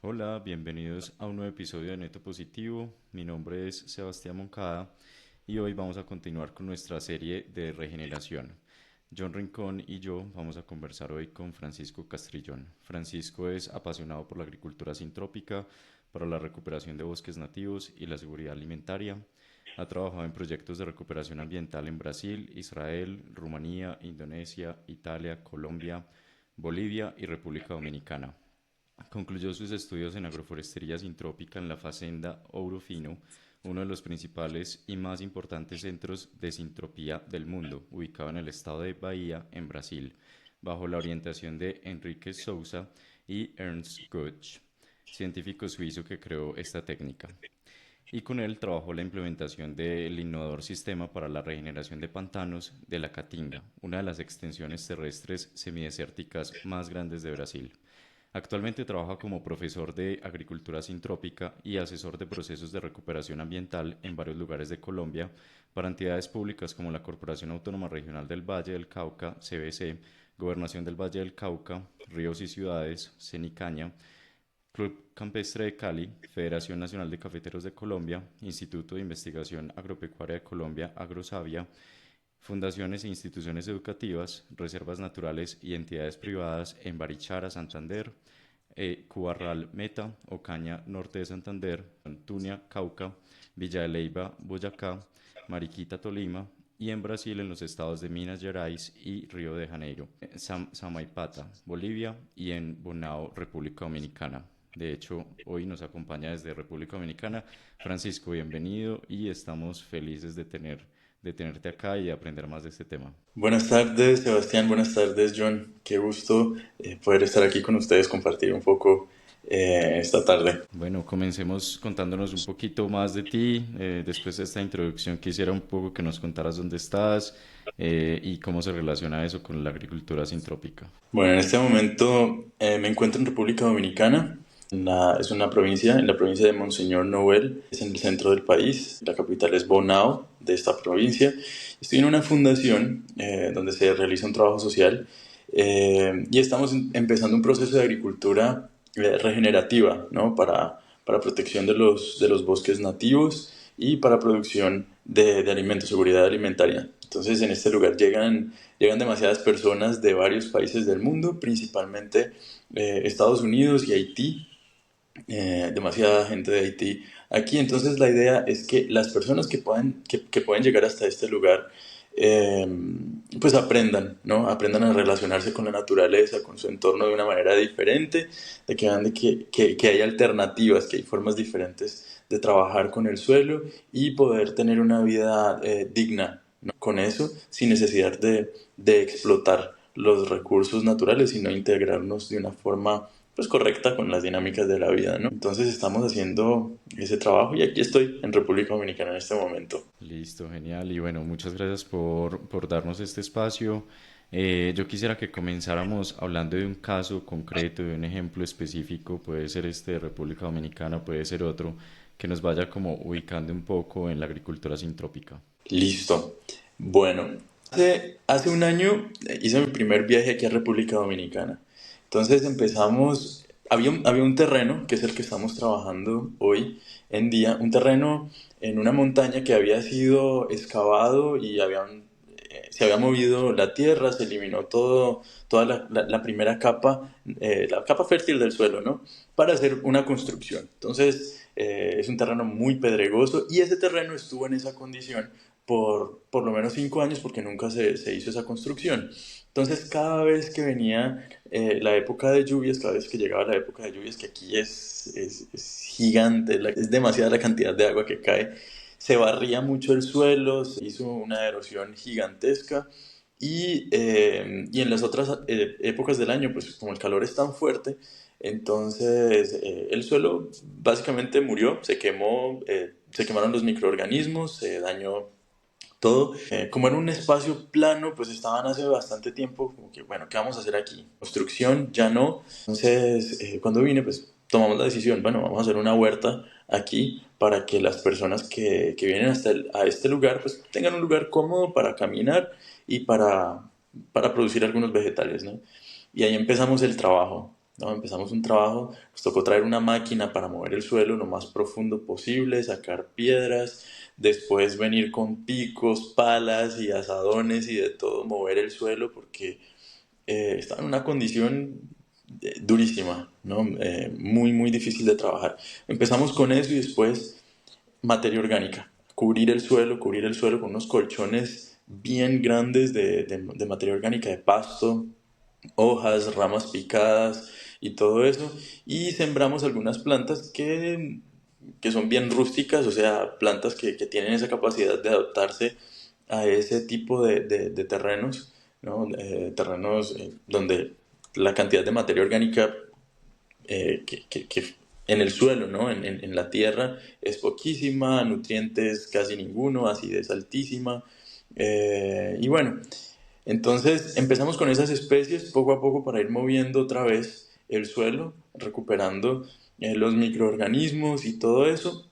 Hola, bienvenidos a un nuevo episodio de Neto Positivo. Mi nombre es Sebastián Moncada y hoy vamos a continuar con nuestra serie de regeneración. John Rincón y yo vamos a conversar hoy con Francisco Castrillón. Francisco es apasionado por la agricultura sintrópica, para la recuperación de bosques nativos y la seguridad alimentaria. Ha trabajado en proyectos de recuperación ambiental en Brasil, Israel, Rumanía, Indonesia, Italia, Colombia, Bolivia y República Dominicana. Concluyó sus estudios en agroforestería sintrópica en la Fazenda Ouro Fino, uno de los principales y más importantes centros de sintropía del mundo, ubicado en el estado de Bahía, en Brasil, bajo la orientación de Enrique Sousa y Ernst Götsch, científico suizo que creó esta técnica. Y con él trabajó la implementación del innovador sistema para la regeneración de pantanos de la Caatinga, una de las extensiones terrestres semidesérticas más grandes de Brasil. Actualmente trabaja como profesor de agricultura sintrópica y asesor de procesos de recuperación ambiental en varios lugares de Colombia para entidades públicas como la Corporación Autónoma Regional del Valle del Cauca, CBC, Gobernación del Valle del Cauca, Ríos y Ciudades, CENICAña, Club Campestre de Cali, Federación Nacional de Cafeteros de Colombia, Instituto de Investigación Agropecuaria de Colombia, Agrosavia, fundaciones e instituciones educativas, reservas naturales y entidades privadas en Barichara, Santander, Cubarral, Meta, Ocaña, Norte de Santander, Antunia, Cauca, Villa de Leyva, Boyacá, Mariquita, Tolima, y en Brasil en los estados de Minas Gerais y Río de Janeiro, Samaipata, Bolivia y en Bonao, República Dominicana. De hecho, hoy nos acompaña desde República Dominicana. Francisco, bienvenido y estamos felices de tenerte acá y de aprender más de este tema. Buenas tardes, Sebastián. Buenas tardes, John. Qué gusto poder estar aquí con ustedes, compartir un poco esta tarde. Bueno, comencemos contándonos un poquito más de ti. Después de esta introducción, quisiera un poco que nos contaras dónde estás y cómo se relaciona eso con la agricultura sintrópica. Bueno, en este momento me encuentro en República Dominicana. Es una provincia, en la provincia de Monseñor Noel, es en el centro del país. La capital es Bonao, de esta provincia. Estoy en una fundación donde se realiza un trabajo social y estamos empezando un proceso de agricultura regenerativa, ¿no? Para protección de los bosques nativos y para producción de alimentos, seguridad alimentaria. Entonces, en este lugar llegan demasiadas personas de varios países del mundo, principalmente Estados Unidos y Haití, demasiada gente de Haití aquí. Entonces la idea es que las personas que pueden llegar hasta este lugar, eh, pues aprendan, ¿no? Aprendan a relacionarse con la naturaleza, con su entorno de una manera diferente, de que vean que hay alternativas, que hay formas diferentes de trabajar con el suelo y poder tener una vida digna, ¿no? Con eso, sin necesidad de explotar los recursos naturales, sino integrarnos de una forma pues correcta con las dinámicas de la vida, ¿no? Entonces estamos haciendo ese trabajo y aquí estoy en República Dominicana en este momento. Listo, genial. Y bueno, muchas gracias por darnos este espacio. Yo quisiera que comenzáramos hablando de un caso concreto, de un ejemplo específico, puede ser este de República Dominicana, puede ser otro, que nos vaya como ubicando un poco en la agricultura sintrópica. Listo. Bueno, hace un año hice mi primer viaje aquí a República Dominicana. Entonces empezamos, había un terreno, que es el que estamos trabajando hoy en día, un terreno en una montaña que había sido excavado y se había movido la tierra, se eliminó toda la primera capa, la capa fértil del suelo, ¿no? Para hacer una construcción. Entonces es un terreno muy pedregoso y ese terreno estuvo en esa condición por lo menos 5 años porque nunca se hizo esa construcción. Entonces cada vez que venía la época de lluvias, cada vez que llegaba la época de lluvias, que aquí es gigante, es demasiada la cantidad de agua que cae, se barría mucho el suelo, se hizo una erosión gigantesca y en las otras épocas del año, pues como el calor es tan fuerte, entonces el suelo básicamente murió, se quemaron los microorganismos, se dañó todo. Como era un espacio plano, pues estaban hace bastante tiempo, como que, bueno, ¿qué vamos a hacer aquí? Construcción, ya no. Entonces, cuando vine, pues tomamos la decisión, bueno, vamos a hacer una huerta aquí para que las personas que vienen a este lugar, pues tengan un lugar cómodo para caminar y para producir algunos vegetales, ¿no? Y ahí empezamos el trabajo. ¿no? Empezamos un trabajo, nos tocó traer una máquina para mover el suelo lo más profundo posible, sacar piedras, después venir con picos, palas y azadones y de todo, mover el suelo porque estaba en una condición durísima, ¿no? Muy, muy difícil de trabajar. Empezamos con eso y después materia orgánica, cubrir el suelo con unos colchones bien grandes de materia orgánica, de pasto, hojas, ramas picadas y todo eso. Y sembramos algunas plantas que son bien rústicas, o sea, plantas que tienen esa capacidad de adaptarse a ese tipo de terrenos, ¿no? Terrenos donde la cantidad de materia orgánica que en el suelo, ¿no? En la tierra es poquísima, nutrientes casi ninguno, acidez altísima. Y bueno, entonces empezamos con esas especies poco a poco para ir moviendo otra vez el suelo, recuperando los microorganismos y todo eso.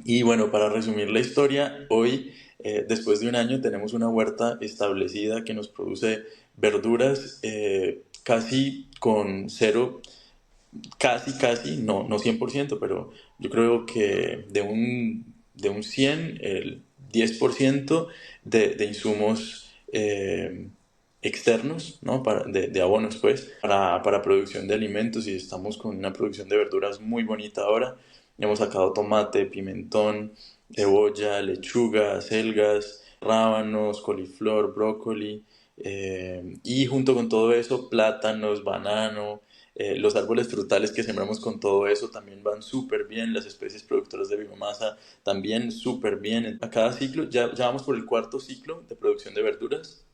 Y bueno, para resumir la historia, hoy, después de un año, tenemos una huerta establecida que nos produce verduras casi con cero, casi, no, no 100%, pero yo creo que de un 100 el 10% de insumos externos, ¿no? De abonos, pues, para producción de alimentos y estamos con una producción de verduras muy bonita ahora. Hemos sacado tomate, pimentón, cebolla, lechuga, acelgas, rábanos, coliflor, brócoli, y junto con todo eso, plátanos, banano, los árboles frutales que sembramos con todo eso también van súper bien, las especies productoras de biomasa también súper bien. A cada ciclo, ya vamos por el cuarto ciclo de producción de verduras.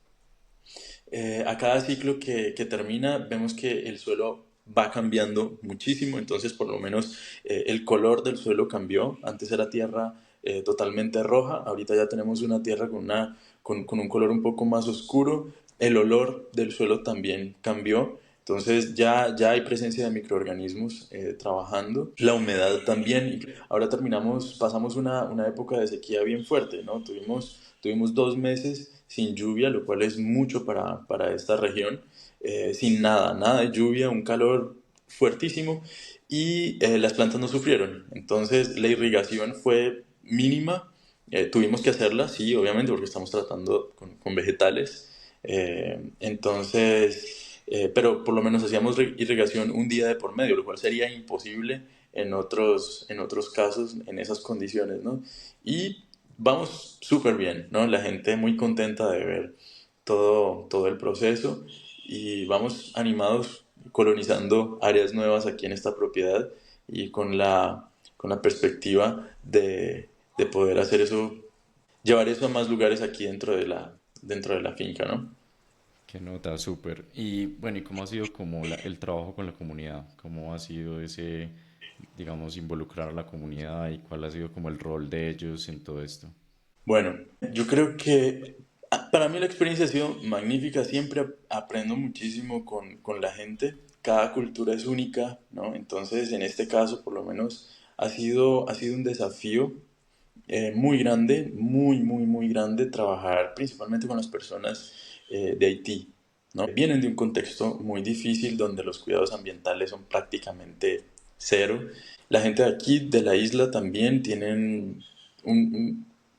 A cada ciclo que termina vemos que el suelo va cambiando muchísimo, entonces por lo menos el color del suelo cambió. Antes era tierra totalmente roja, ahorita ya tenemos una tierra con un color un poco más oscuro. El olor del suelo también cambió. Entonces ya hay presencia de microorganismos trabajando. La humedad también. Y ahora pasamos una época de sequía bien fuerte, ¿no? Tuvimos 2 meses sin lluvia, lo cual es mucho para esta región. Sin nada de lluvia, un calor fuertísimo y las plantas no sufrieron. Entonces la irrigación fue mínima. Tuvimos que hacerla, sí, obviamente, porque estamos tratando con vegetales. Pero por lo menos hacíamos irrigación un día de por medio, lo cual sería imposible en otros casos, en esas condiciones, ¿no? Y vamos súper bien, ¿no? La gente muy contenta de ver todo el proceso y vamos animados colonizando áreas nuevas aquí en esta propiedad y con la perspectiva de poder hacer eso, llevar eso a más lugares aquí dentro de la finca, ¿no? Qué nota, súper. Y bueno, ¿y cómo ha sido como el trabajo con la comunidad? ¿Cómo ha sido ese, digamos, involucrar a la comunidad y cuál ha sido como el rol de ellos en todo esto? Bueno, yo creo que para mí la experiencia ha sido magnífica, siempre aprendo muchísimo con la gente, cada cultura es única, ¿no? Entonces, en este caso, por lo menos, ha sido un desafío muy grande, muy, muy, muy grande trabajar principalmente con las personas de Haití, ¿no? Vienen de un contexto muy difícil donde los cuidados ambientales son prácticamente cero. La gente de aquí, de la isla, también tienen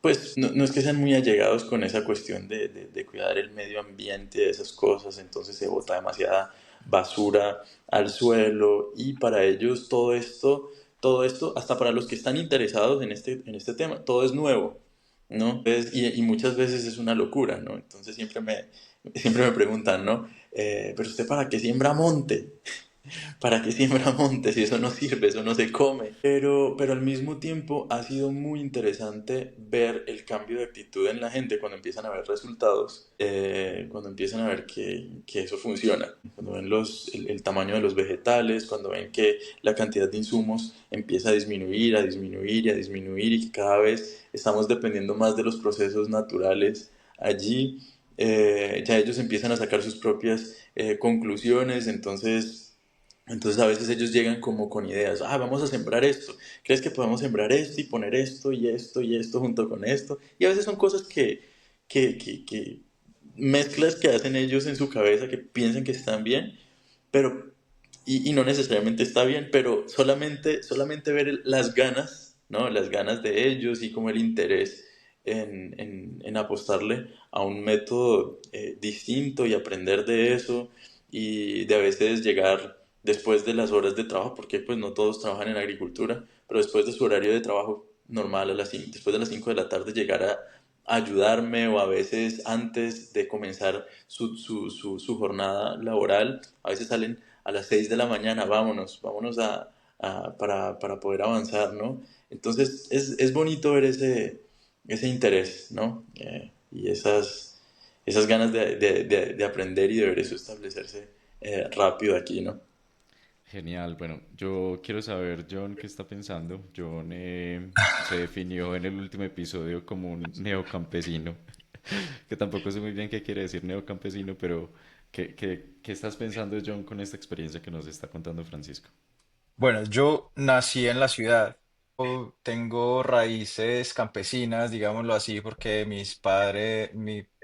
pues no es que sean muy allegados con esa cuestión de cuidar el medio ambiente, de esas cosas, entonces se bota demasiada basura al suelo y para ellos todo esto, hasta para los que están interesados en este tema, todo es nuevo, ¿no? Entonces, y muchas veces es una locura, ¿no? Entonces siempre me preguntan, ¿no? ¿Pero usted para qué siembra monte? ¿Para qué siembra montes si eso no sirve, eso no se come? Pero al mismo tiempo ha sido muy interesante ver el cambio de actitud en la gente cuando empiezan a ver resultados, cuando empiezan a ver que eso funciona, cuando ven el tamaño de los vegetales, cuando ven que la cantidad de insumos empieza a disminuir, a disminuir y a disminuir y que cada vez estamos dependiendo más de los procesos naturales allí. Ya ellos empiezan a sacar sus propias conclusiones, entonces a veces ellos llegan como con ideas, vamos a sembrar esto, ¿crees que podemos sembrar esto y poner esto y esto y esto junto con esto? Y a veces son cosas que mezclas que hacen ellos en su cabeza que piensan que están bien, pero y no necesariamente está bien, pero solamente ver las ganas, ¿no? Las ganas de ellos y como el interés en apostarle a un método distinto y aprender de eso y de a veces llegar después de las horas de trabajo, porque pues no todos trabajan en agricultura, pero después de su horario de trabajo normal, después de las 5 de la tarde, llegar a ayudarme o a veces antes de comenzar su jornada laboral, a veces salen a las 6 de la mañana, vámonos para poder avanzar, ¿no? Entonces es bonito ver ese interés, ¿no? Y esas ganas de aprender y de ver eso establecerse rápido aquí, ¿no? Genial. Bueno, yo quiero saber, John, qué está pensando. John se definió en el último episodio como un neocampesino, que tampoco sé muy bien qué quiere decir neocampesino, pero ¿qué estás pensando, John, con esta experiencia que nos está contando Francisco? Bueno, yo nací en la ciudad. Tengo raíces campesinas, digámoslo así, porque mis padres,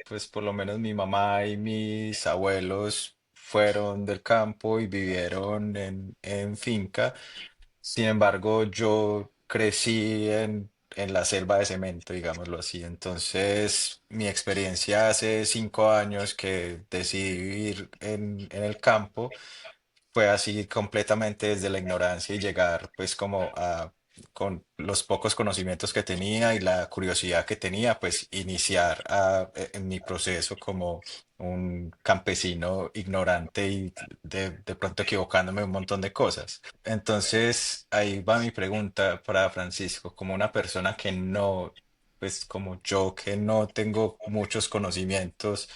pues por lo menos mi mamá y mis abuelos fueron del campo y vivieron en finca. Sin embargo, yo crecí en la selva de cemento, digámoslo así. Entonces, mi experiencia hace 5 años que decidí vivir en el campo fue así completamente desde la ignorancia y llegar pues como a, con los pocos conocimientos que tenía y la curiosidad que tenía, pues iniciar en mi proceso como un campesino ignorante y de pronto equivocándome un montón de cosas. Entonces, ahí va mi pregunta para Francisco, como una persona que no, pues como yo, que no tengo muchos conocimientos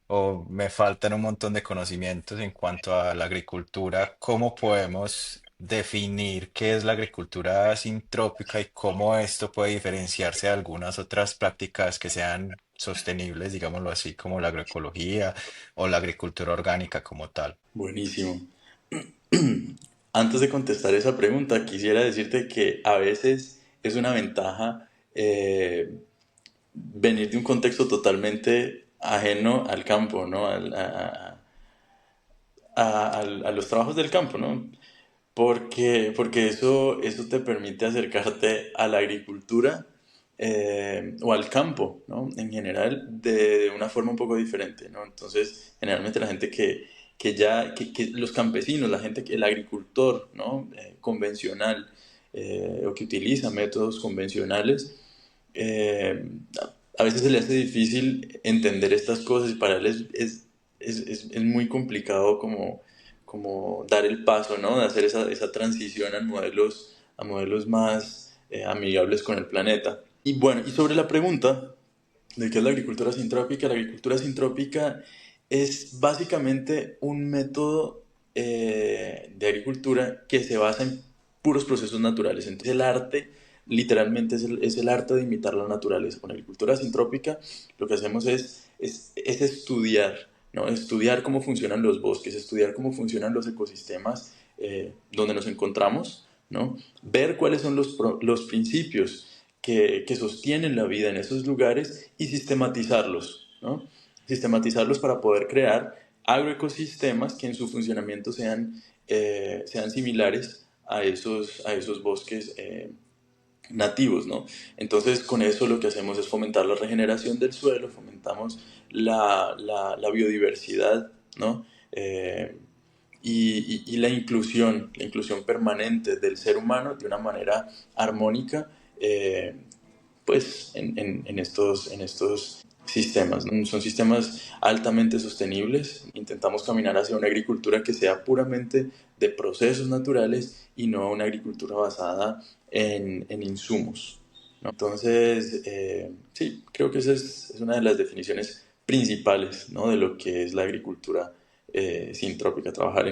o me faltan un montón de conocimientos en cuanto a la agricultura. ¿Cómo podemos definir qué es la agricultura sintrópica y cómo esto puede diferenciarse de algunas otras prácticas que sean sostenibles, digámoslo así, como la agroecología o la agricultura orgánica como tal? Buenísimo. Antes de contestar esa pregunta, quisiera decirte que a veces es una ventaja venir de un contexto totalmente ajeno al campo, ¿no? A los trabajos del campo, ¿no? Porque eso te permite acercarte a la agricultura o al campo, ¿no? En general, de una forma un poco diferente, ¿no? Entonces, generalmente la gente que los campesinos, la gente el agricultor, ¿no? Convencional, o que utiliza métodos convencionales, eh, a veces se le hace difícil entender estas cosas y para él es muy complicado como dar el paso, ¿no? De hacer esa transición a modelos más amigables con el planeta. Y bueno, y sobre la pregunta de qué es la agricultura sintrópica es básicamente un método de agricultura que se basa en puros procesos naturales. Entonces el arte literalmente es el arte de imitar la naturaleza. Con agricultura sintrópica lo que hacemos es estudiar, ¿no? Estudiar cómo funcionan los bosques, estudiar cómo funcionan los ecosistemas donde nos encontramos, ¿no? Ver cuáles son los principios que sostienen la vida en esos lugares y sistematizarlos, ¿no? Sistematizarlos para poder crear agroecosistemas que en su funcionamiento sean similares a esos bosques nativos, ¿no? Entonces, con eso lo que hacemos es fomentar la regeneración del suelo, fomentamos la biodiversidad, ¿no? Y la inclusión permanente del ser humano de una manera armónica, pues en estos sistemas, ¿no? Son sistemas altamente sostenibles. Intentamos caminar hacia una agricultura que sea puramente de procesos naturales y no una agricultura basada en insumos, ¿no? Entonces, sí, creo que esa es una de las definiciones principales, ¿no? De lo que es la agricultura sintrópica, trabajar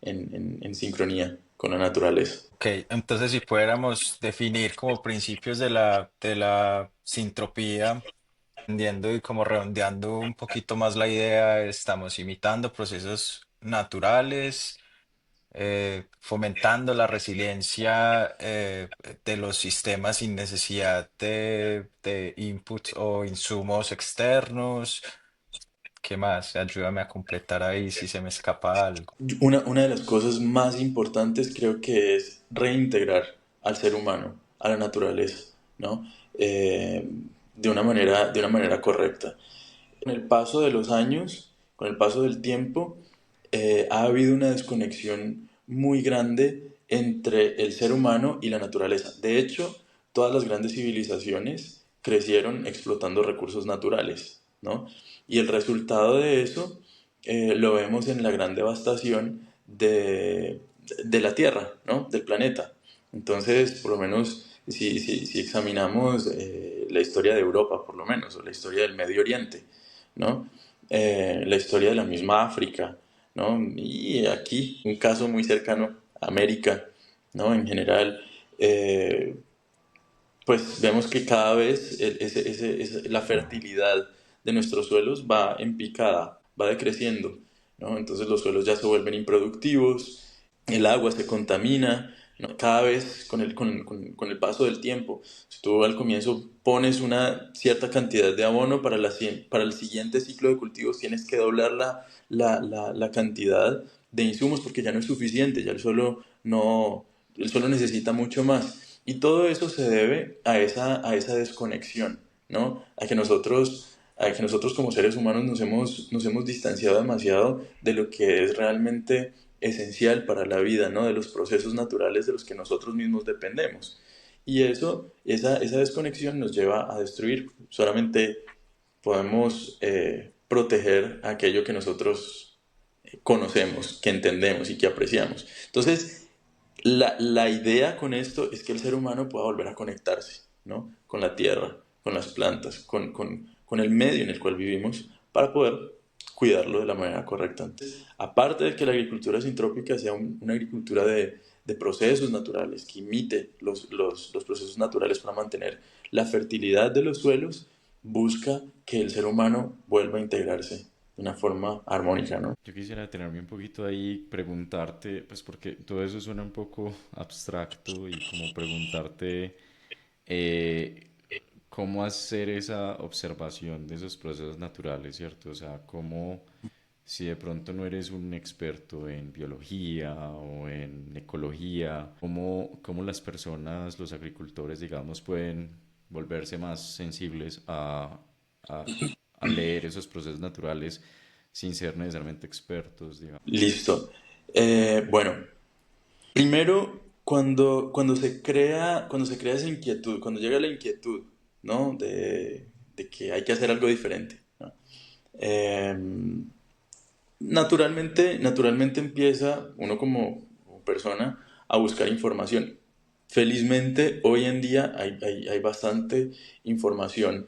en sincronía con la naturaleza. Ok, entonces si pudiéramos definir como principios de la sintropía, entendiendo y como redondeando un poquito más la idea, estamos imitando procesos naturales, fomentando la resiliencia de los sistemas sin necesidad de inputs o insumos externos, ¿Qué más? Ayúdame a completar ahí si se me escapa algo. Una de las cosas más importantes creo que es reintegrar al ser humano, a la naturaleza, ¿no? Eh, de una manera correcta. Con el paso de los años, con el paso del tiempo, ha habido una desconexión muy grande entre el ser humano y la naturaleza. De hecho, todas las grandes civilizaciones crecieron explotando recursos naturales, ¿no? Y el resultado de eso lo vemos en la gran devastación de la Tierra, ¿no? Del planeta. Entonces, por lo menos, si examinamos la historia de Europa, por lo menos, o la historia del Medio Oriente, ¿no? La historia de la misma África, ¿no? Y aquí, un caso muy cercano, América, ¿no? En general, eh, pues vemos que cada vez la fertilidad de nuestros suelos va en picada, va decreciendo, ¿no? Entonces los suelos ya se vuelven improductivos, el agua se contamina, ¿no? Cada vez con el paso del tiempo. Si tú al comienzo pones una cierta cantidad de abono para el siguiente ciclo de cultivos, tienes que doblar la cantidad de insumos porque ya no es suficiente, ya el suelo necesita mucho más. Y todo eso se debe a esa desconexión, ¿no? A que nosotros como seres humanos nos hemos distanciado demasiado de lo que es realmente esencial para la vida, ¿no? De los procesos naturales de los que nosotros mismos dependemos. Y esa desconexión nos lleva a destruir. Solamente podemos proteger aquello que nosotros conocemos, que entendemos y que apreciamos. Entonces, la idea con esto es que el ser humano pueda volver a conectarse, ¿no? Con la tierra, con las plantas, con el medio en el cual vivimos, para poder cuidarlo de la manera correcta. Entonces, aparte de que la agricultura sintrópica sea una agricultura de procesos naturales, que imite los procesos naturales para mantener la fertilidad de los suelos, busca que el ser humano vuelva a integrarse de una forma armónica, ¿no? Yo quisiera detenerme un poquito ahí, preguntarte, pues porque todo eso suena un poco abstracto y como preguntarte eh, cómo hacer esa observación de esos procesos naturales, ¿cierto? O sea, cómo, si de pronto no eres un experto en biología o en ecología, cómo las personas, los agricultores, digamos, pueden volverse más sensibles a, a leer esos procesos naturales sin ser necesariamente expertos, digamos. Listo. Bueno, primero, cuando se crea esa inquietud, cuando llega la inquietud, ¿no? De que hay que hacer algo diferente, ¿no? Eh, naturalmente empieza uno como persona a buscar información. Felizmente, hoy en día hay bastante información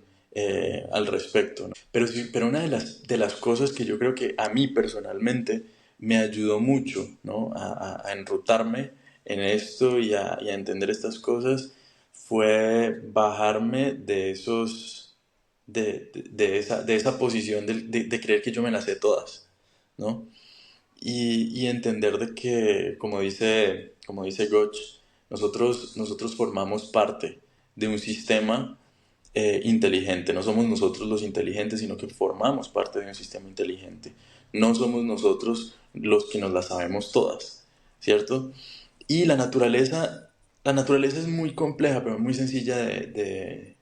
al respecto, ¿no? Pero, sí, pero una de las cosas que yo creo que a mí personalmente me ayudó mucho, ¿no? A enrutarme en esto y a entender estas cosas fue bajarme de de esa posición de creer que yo me las sé todas, ¿no? Y entender de que, como dice Gotch, nosotros formamos parte de un sistema inteligente. No somos nosotros los inteligentes, sino que formamos parte de un sistema inteligente. No somos nosotros los que nos las sabemos todas, ¿cierto? Y la naturaleza es muy compleja, pero muy sencilla de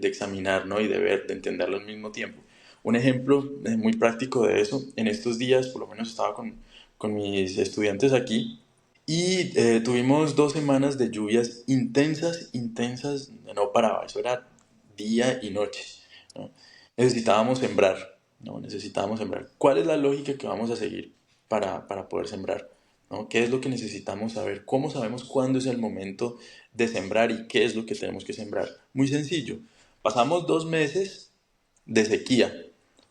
examinar, ¿no? Y de ver, de entenderlo al mismo tiempo. Un ejemplo muy práctico de eso, en estos días, por lo menos estaba con mis estudiantes aquí, y tuvimos 2 semanas de lluvias intensas, intensas, no paraba, eso era día y noche, ¿no? Necesitábamos sembrar, ¿no? Necesitábamos sembrar. ¿Cuál es la lógica que vamos a seguir para poder sembrar? ¿No? ¿Qué es lo que necesitamos saber? ¿Cómo sabemos cuándo es el momento de sembrar y qué es lo que tenemos que sembrar? Muy sencillo. Pasamos 2 meses de sequía.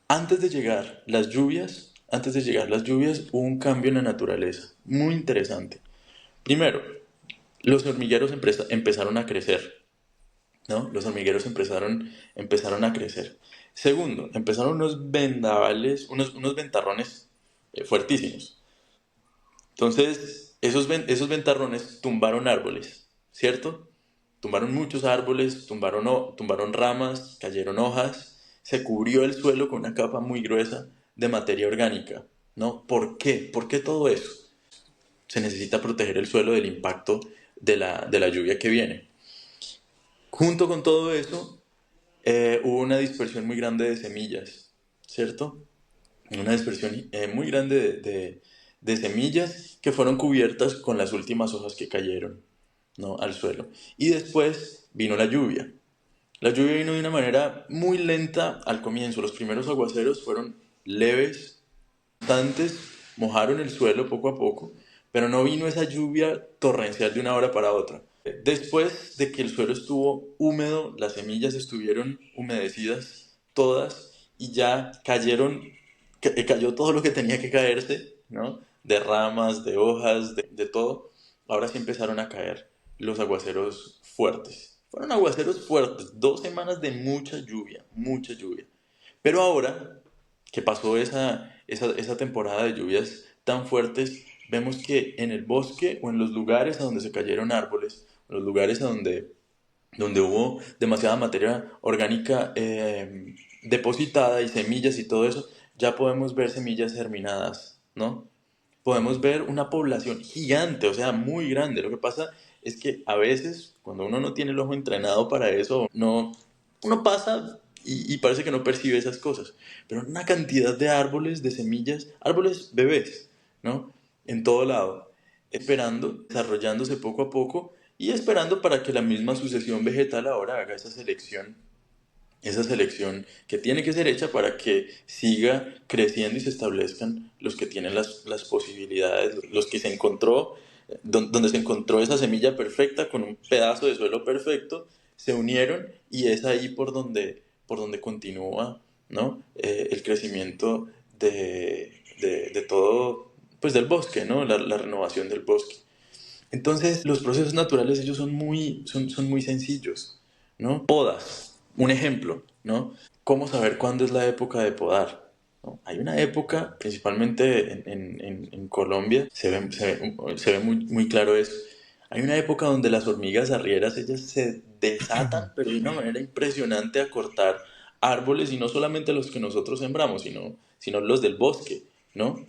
Antes de llegar las lluvias, hubo un cambio en la naturaleza, muy interesante. Primero, los hormigueros empezaron a crecer, ¿no? Los hormigueros empezaron a crecer. Segundo, empezaron unos vendavales, unos ventarrones fuertísimos. Entonces, esos ventarrones tumbaron árboles, ¿cierto? Tumbaron muchos árboles, tumbaron ramas, cayeron hojas, se cubrió el suelo con una capa muy gruesa de materia orgánica, ¿no? ¿Por qué? ¿Por qué todo eso? Se necesita proteger el suelo del impacto de la lluvia que viene. Junto con todo eso, hubo una dispersión muy grande de semillas, ¿cierto? Una dispersión muy grande de semillas que fueron cubiertas con las últimas hojas que cayeron, ¿no? Al suelo. Y después vino la lluvia. La lluvia vino de una manera muy lenta al comienzo. Los primeros aguaceros fueron leves, constantes, mojaron el suelo poco a poco, pero no vino esa lluvia torrencial de una hora para otra. Después de que el suelo estuvo húmedo, las semillas estuvieron humedecidas todas y ya cayó todo lo que tenía que caerse, ¿no? De ramas, de hojas, de todo. Ahora sí empezaron a caer los aguaceros fuertes. Fueron aguaceros fuertes, 2 semanas de mucha lluvia, mucha lluvia. Pero ahora que pasó esa temporada de lluvias tan fuertes, vemos que en el bosque o en los lugares a donde se cayeron árboles, en los lugares a donde hubo demasiada materia orgánica depositada y semillas y todo eso, ya podemos ver semillas germinadas, ¿no? Podemos ver una población gigante, o sea, muy grande. Lo que pasa es que a veces, cuando uno no tiene el ojo entrenado para eso, no, uno pasa y parece que no percibe esas cosas. Pero una cantidad de árboles, de semillas, árboles bebés, ¿no? En todo lado, esperando, desarrollándose poco a poco y esperando para que la misma sucesión vegetal ahora haga esa selección que tiene que ser hecha para que siga creciendo y se establezcan los que tienen las posibilidades, los que se encontró, donde se encontró esa semilla perfecta con un pedazo de suelo perfecto, se unieron y es ahí por donde continúa, ¿no? El crecimiento de todo, pues del bosque, ¿no? La renovación del bosque. Entonces, los procesos naturales, ellos son muy sencillos, ¿no? Podas, un ejemplo, ¿no? ¿Cómo saber cuándo es la época de podar? ¿No? Hay una época, principalmente en Colombia, se ve muy claro eso. Hay una época donde las hormigas arrieras, ellas se desatan, pero de una manera impresionante a cortar árboles, y no solamente los que nosotros sembramos, sino los del bosque, ¿no?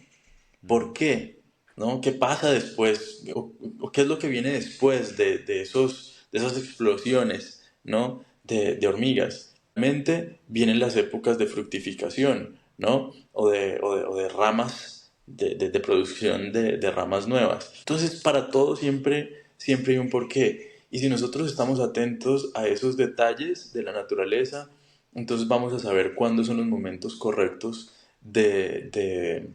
¿Por qué? ¿No? ¿Qué pasa después? ¿O qué es lo que viene después de esas explosiones, ¿no? De hormigas? Realmente vienen las épocas de fructificación, ¿no? O de ramas, de producción de ramas nuevas. Entonces, para todo siempre hay un porqué. Y si nosotros estamos atentos a esos detalles de la naturaleza, entonces vamos a saber cuándo son los momentos correctos de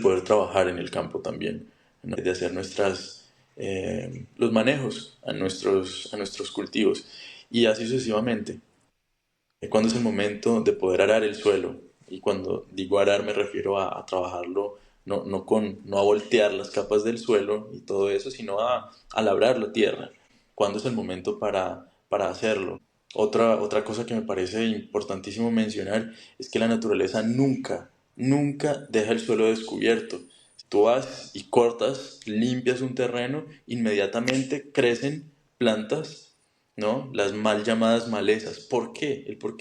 poder trabajar en el campo también, ¿no? De hacer los manejos a nuestros cultivos y así sucesivamente. ¿Cuándo es el momento de poder arar el suelo? Y cuando digo arar me refiero a trabajarlo no a voltear las capas del suelo y todo eso, sino a labrar la tierra. ¿Cuándo es el momento para hacerlo? Otra cosa que me parece importantísimo mencionar es que la naturaleza nunca deja el suelo descubierto. Si tú vas y cortas, limpias un terreno, inmediatamente crecen plantas, ¿no? Las mal llamadas malezas. ¿Por qué? ¿Por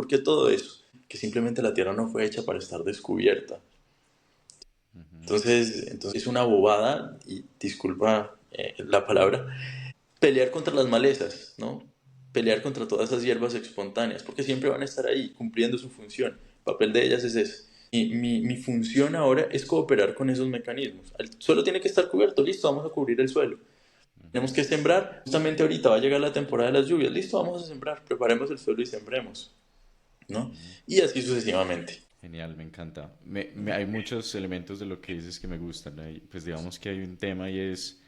qué todo eso? Que simplemente la tierra no fue hecha para estar descubierta. Ujú. Entonces es una bobada, y disculpa la palabra, pelear contra las malezas, ¿no? Pelear contra todas esas hierbas espontáneas, porque siempre van a estar ahí cumpliendo su función. El papel de ellas es ese. Y mi función ahora es cooperar con esos mecanismos. El suelo tiene que estar cubierto, listo, vamos a cubrir el suelo. Tenemos que sembrar, justamente ahorita va a llegar la temporada de las lluvias, listo, vamos a sembrar, preparemos el suelo y sembremos, ¿no? Ujú. Y así sucesivamente. Genial, me encanta. Hay muchos elementos de lo que dices que me gustan. Pues digamos que hay un tema y es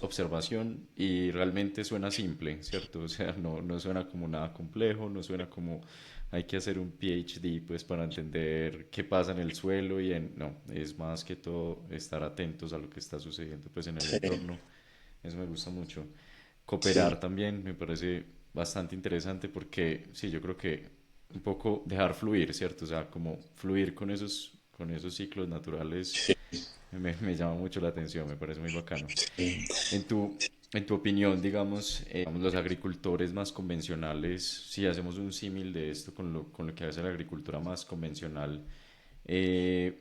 observación y realmente suena simple, ¿cierto? O sea, no suena como nada complejo, no suena como hay que hacer un PhD pues para entender qué pasa en el suelo no, es más que todo estar atentos a lo que está sucediendo pues en el Sí, entorno. Eso me gusta mucho. sí, Cooperar también me parece bastante interesante porque sí, yo creo que un poco dejar fluir, ¿cierto? O sea, como fluir con esos ciclos naturales sí, me llama mucho la atención, me parece muy bacano. sí. En tu, En tu opinión, digamos, los agricultores más convencionales, si hacemos un símil de esto con lo que hace la agricultura más convencional, ¿qué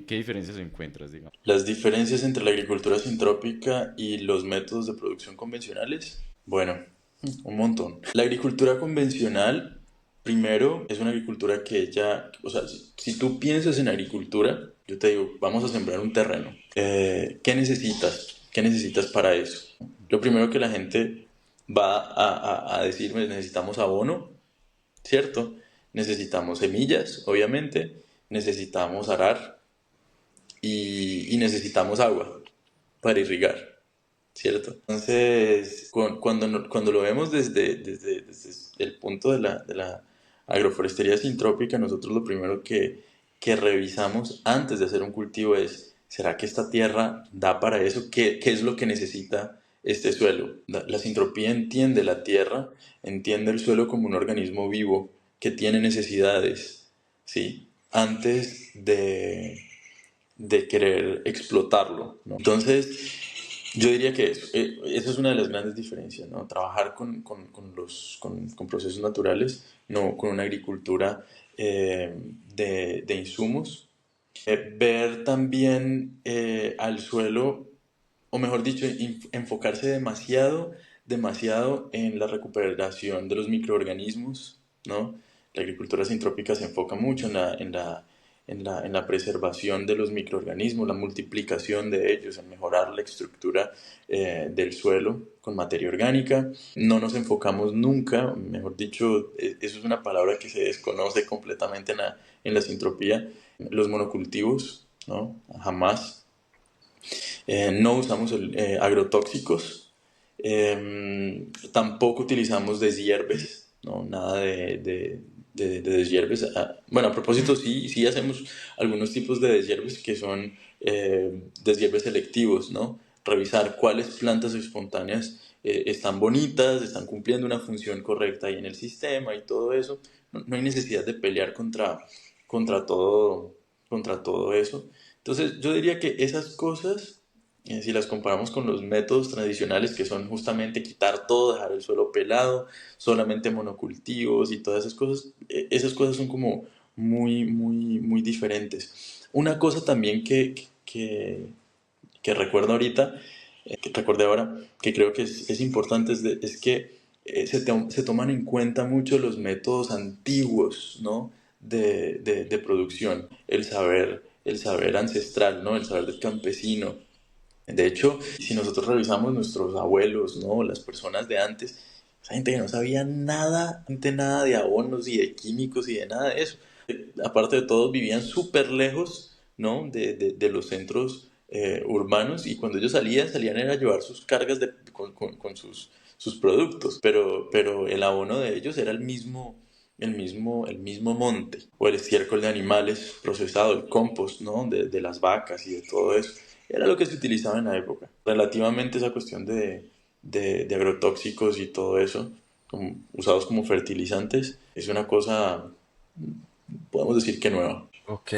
diferencias encuentras, digamos? Las diferencias entre la agricultura sintrópica y los métodos de producción convencionales. Bueno, un montón. La agricultura convencional, primero, es una agricultura que ya, o sea, si tú piensas en agricultura, yo te digo, vamos a sembrar un terreno. ¿Qué necesitas? ¿Qué necesitas para eso? Lo primero que la gente va a decirme, necesitamos abono, ¿cierto? Necesitamos semillas, obviamente, necesitamos arar y necesitamos agua para irrigar, ¿cierto? Entonces, cuando lo vemos desde el punto de la agroforestería sintrópica, nosotros lo primero que revisamos antes de hacer un cultivo es, ¿será que esta tierra da para eso? ¿Qué es lo que necesita este suelo? La sintropía entiende la tierra, entiende el suelo como un organismo vivo que tiene necesidades, ¿sí? Antes de querer explotarlo, ¿no? Entonces, yo diría que eso es una de las grandes diferencias, ¿no? Trabajar con procesos naturales, no con una agricultura de insumos. Ver también al suelo, o mejor dicho, enfocarse demasiado en la recuperación de los microorganismos, ¿no? La agricultura sintrópica se enfoca mucho en la preservación de los microorganismos, la multiplicación de ellos, en mejorar la estructura del suelo con materia orgánica. No nos enfocamos nunca, mejor dicho, eso es una palabra que se desconoce completamente en la sintropía, los monocultivos, ¿no? Jamás. No usamos agrotóxicos, tampoco utilizamos deshierves, ¿no? Nada de deshierves. Bueno, a propósito, sí hacemos algunos tipos de deshierves que son deshierves selectivos, ¿no? Revisar cuáles plantas espontáneas están bonitas, están cumpliendo una función correcta ahí en el sistema y todo eso. No hay necesidad de pelear contra todo, contra todo eso. Entonces, yo diría que esas cosas, si las comparamos con los métodos tradicionales que son justamente quitar todo, dejar el suelo pelado, solamente monocultivos y todas esas cosas son como muy, muy, muy diferentes. Una cosa también que recuerdo ahorita, que recordé ahora, que creo que es importante, es que se toman en cuenta mucho los métodos antiguos, ¿no? de producción, el saber ancestral, ¿no? El saber del campesino. De hecho, si nosotros revisamos nuestros abuelos, ¿no? Las personas de antes, esa gente que no sabía nada, nada de abonos y de químicos y de nada de eso. Aparte de todo, vivían súper lejos, ¿no? de los centros urbanos, y cuando ellos salían era a llevar sus cargas con sus productos, pero el abono de ellos era el mismo monte, o el estiércol de animales procesado, el compost, ¿no? de las vacas y de todo eso. Era lo que se utilizaba en la época. Relativamente esa cuestión de agrotóxicos y todo eso, usados como fertilizantes, es una cosa, podemos decir que nueva. Ok,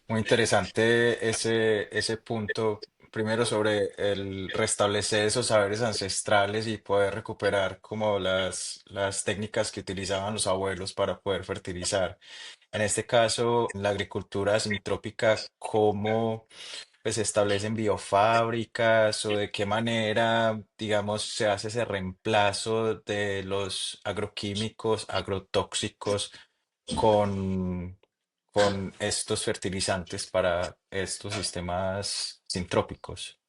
muy interesante ese punto. Primero sobre el restablecer esos saberes ancestrales y poder recuperar como las técnicas que utilizaban los abuelos para poder fertilizar. En este caso, en la agricultura sintrópica, ¿cómo pues, se establecen biofábricas o de qué manera, digamos, se hace ese reemplazo de los agroquímicos, agrotóxicos con, con estos fertilizantes para estos sistemas sintrópicos?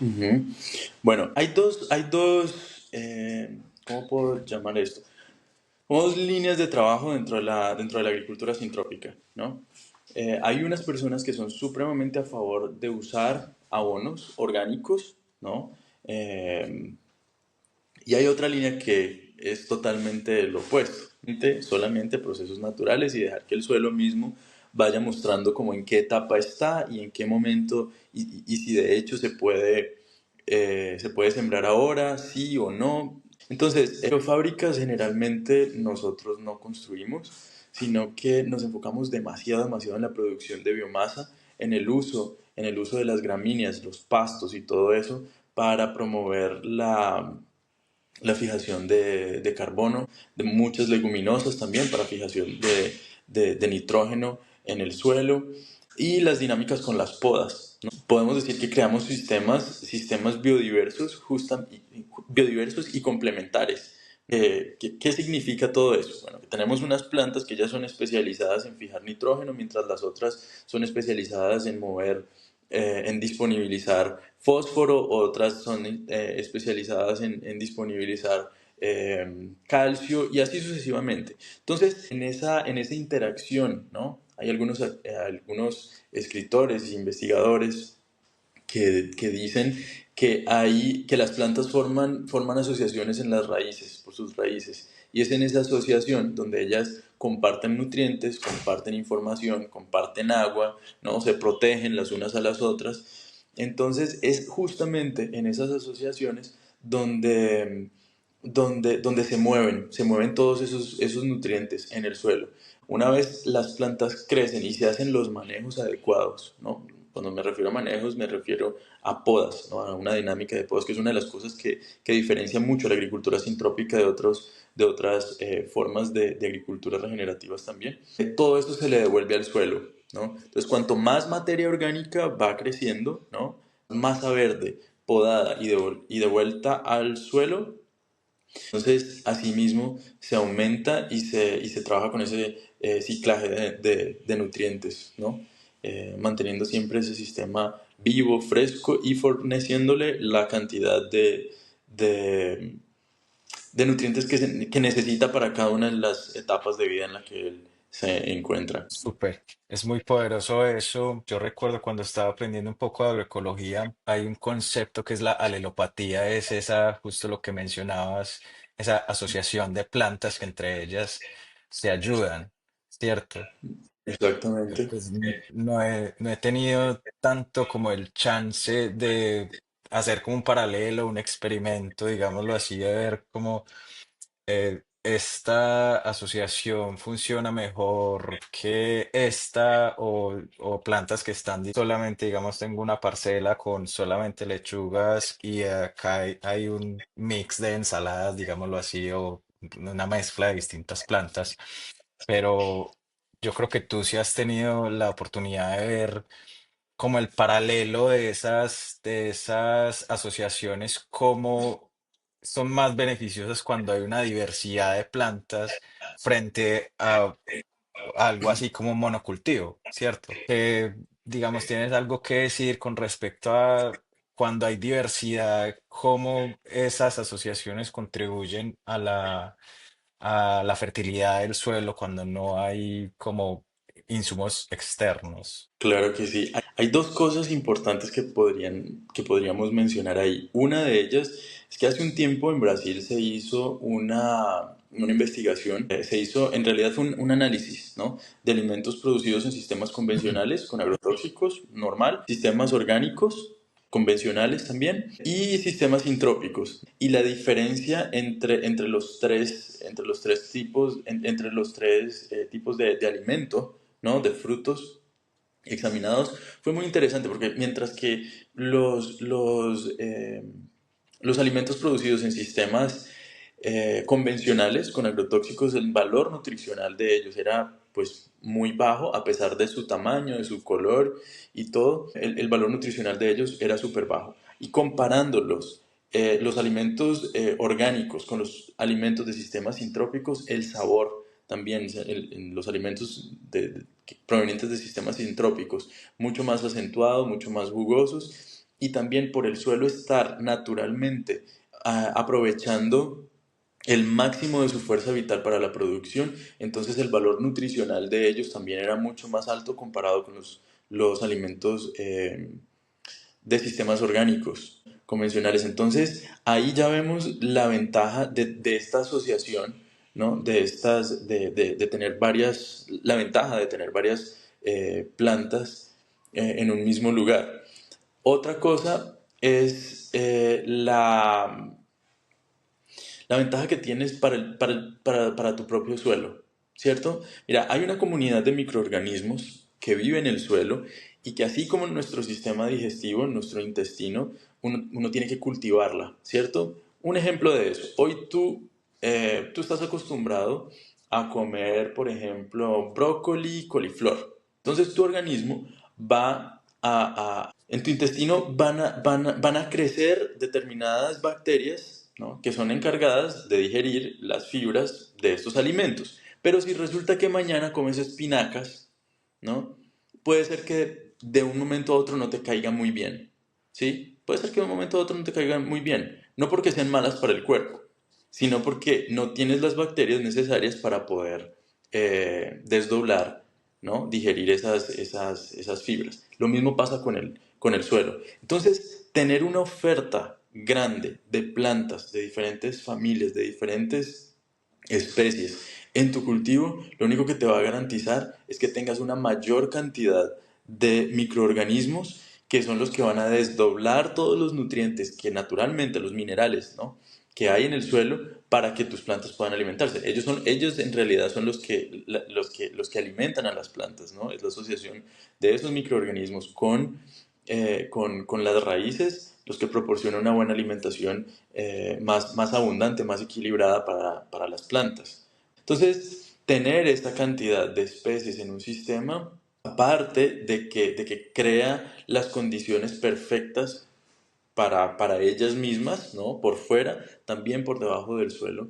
Ujú. Bueno, ¿cómo puedo llamar esto? Como dos líneas de trabajo dentro de la agricultura sintrópica, ¿no? Hay unas personas que son supremamente a favor de usar abonos orgánicos, ¿no? Eh, y hay otra línea que es totalmente lo opuesto, solamente procesos naturales y dejar que el suelo mismo vaya mostrando como en qué etapa está y en qué momento, y si de hecho se puede sembrar ahora, sí o no. Entonces, fábricas generalmente nosotros no construimos, sino que nos enfocamos demasiado en la producción de biomasa, en el uso de las gramíneas, los pastos y todo eso, para promover la fijación de carbono, de muchas leguminosas también para fijación de nitrógeno en el suelo y las dinámicas con las podas, ¿no? Podemos decir que creamos sistemas biodiversos, biodiversos y complementares. ¿Qué significa todo eso? Bueno, que tenemos unas plantas que ya son especializadas en fijar nitrógeno, mientras las otras son especializadas en en disponibilizar fósforo, otras son especializadas en disponibilizar calcio y así sucesivamente. Entonces, en esa interacción, ¿no? Hay algunos escritores e investigadores que dicen que las plantas forman asociaciones en las raíces, por sus raíces. Y es en esa asociación donde ellas comparten nutrientes, comparten información, comparten agua, ¿no? Se protegen las unas a las otras. Entonces es justamente en esas asociaciones donde se mueven todos esos nutrientes en el suelo. Una vez las plantas crecen y se hacen los manejos adecuados, ¿no? Cuando me refiero a manejos, me refiero a podas, ¿no? A una dinámica de podas, que es una de las cosas que diferencia mucho la agricultura sintrópica de otras formas de agricultura regenerativas también. Todo esto se le devuelve al suelo, ¿no? Entonces, cuanto más materia orgánica va creciendo, ¿no? Masa verde podada y devuelta al suelo, entonces, asimismo, se aumenta y se trabaja con ese ciclaje de nutrientes, ¿no? Manteniendo siempre ese sistema vivo, fresco y forneciéndole la cantidad de, de nutrientes que necesita para cada una de las etapas de vida en la que él se encuentra. Súper, es muy poderoso eso. Yo recuerdo cuando estaba aprendiendo un poco de agroecología, hay un concepto que es la alelopatía, es esa, justo lo que mencionabas, esa asociación de plantas que entre ellas se ayudan, ¿cierto? Exactamente. Pues no he tenido tanto como el chance de hacer como un paralelo, un experimento, digámoslo así, de ver cómo esta asociación funciona mejor que esta o plantas que están solamente, digamos, tengo una parcela con solamente lechugas y acá hay un mix de ensaladas, digámoslo así, o una mezcla de distintas plantas, pero yo creo que tú sí has tenido la oportunidad de ver como el paralelo de esas asociaciones, cómo son más beneficiosas cuando hay una diversidad de plantas frente a algo así como monocultivo, ¿cierto? Que, digamos, tienes algo que decir con respecto a cuando hay diversidad, cómo esas asociaciones contribuyen a la fertilidad del suelo cuando no hay como insumos externos. Claro que sí. Hay dos cosas importantes que podríamos mencionar ahí. Una de ellas es que hace un tiempo en Brasil se hizo una investigación, se hizo, en realidad fue un análisis, ¿no? De alimentos producidos en sistemas convencionales con agrotóxicos, normal, sistemas orgánicos convencionales también y sistemas sintrópicos. Y la diferencia entre los tres tipos, entre los tres tipos de alimento, ¿no? De frutos examinados, fue muy interesante porque mientras que los alimentos producidos en sistemas convencionales con agrotóxicos, el valor nutricional de ellos era pues muy bajo a pesar de su tamaño, de su color y todo, el valor nutricional de ellos era súper bajo. Y comparándolos, los alimentos orgánicos con los alimentos de sistemas sintrópicos, el sabor también en los alimentos provenientes de sistemas sintrópicos, mucho más acentuados, mucho más jugosos y también por el suelo estar naturalmente aprovechando el máximo de su fuerza vital para la producción, entonces el valor nutricional de ellos también era mucho más alto comparado con los alimentos de sistemas orgánicos convencionales. Entonces, ahí ya vemos la ventaja de esta asociación, ¿no? De tener la ventaja de tener varias plantas en un mismo lugar. Otra cosa es la ventaja que tienes para tu propio suelo, ¿cierto? Mira, hay una comunidad de microorganismos que viven en el suelo y que así como en nuestro sistema digestivo, en nuestro intestino, uno tiene que cultivarla, ¿cierto? Un ejemplo de eso, hoy tú estás acostumbrado a comer, por ejemplo, brócoli, coliflor. Entonces tu organismo en tu intestino van a crecer determinadas bacterias, ¿no? Que son encargadas de digerir las fibras de estos alimentos. Pero si resulta que mañana comes espinacas, ¿no? Puede ser que de un momento a otro no te caiga muy bien, ¿sí? Puede ser que de un momento a otro no te caiga muy bien, no porque sean malas para el cuerpo, sino porque no tienes las bacterias necesarias para poder desdoblar, ¿no? Digerir esas fibras. Lo mismo pasa con el suelo. Entonces, tener una oferta grande de plantas de diferentes familias, de diferentes especies en tu cultivo, lo único que te va a garantizar es que tengas una mayor cantidad de microorganismos que son los que van a desdoblar todos los nutrientes que naturalmente, los minerales, ¿no? que hay en el suelo para que tus plantas puedan alimentarse. Ellos en realidad son los que alimentan a las plantas, ¿no? Es la asociación de esos microorganismos con las raíces, los que proporcionan una buena alimentación más abundante, más equilibrada para las plantas. Entonces, tener esta cantidad de especies en un sistema, aparte de que crea las condiciones perfectas para ellas mismas, ¿no? Por fuera, también por debajo del suelo,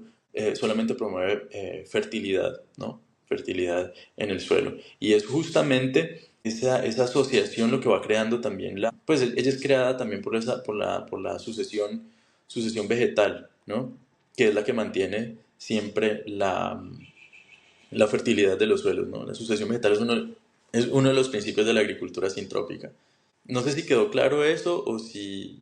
solamente promueve fertilidad, ¿no? Fertilidad en el suelo. Y es justamente esa asociación lo que va creando también pues ella es creada también por la sucesión vegetal, ¿no? Que es la que mantiene siempre la fertilidad de los suelos, ¿no? La sucesión vegetal es uno de los principios de la agricultura sintrópica. No sé si quedó claro eso o si...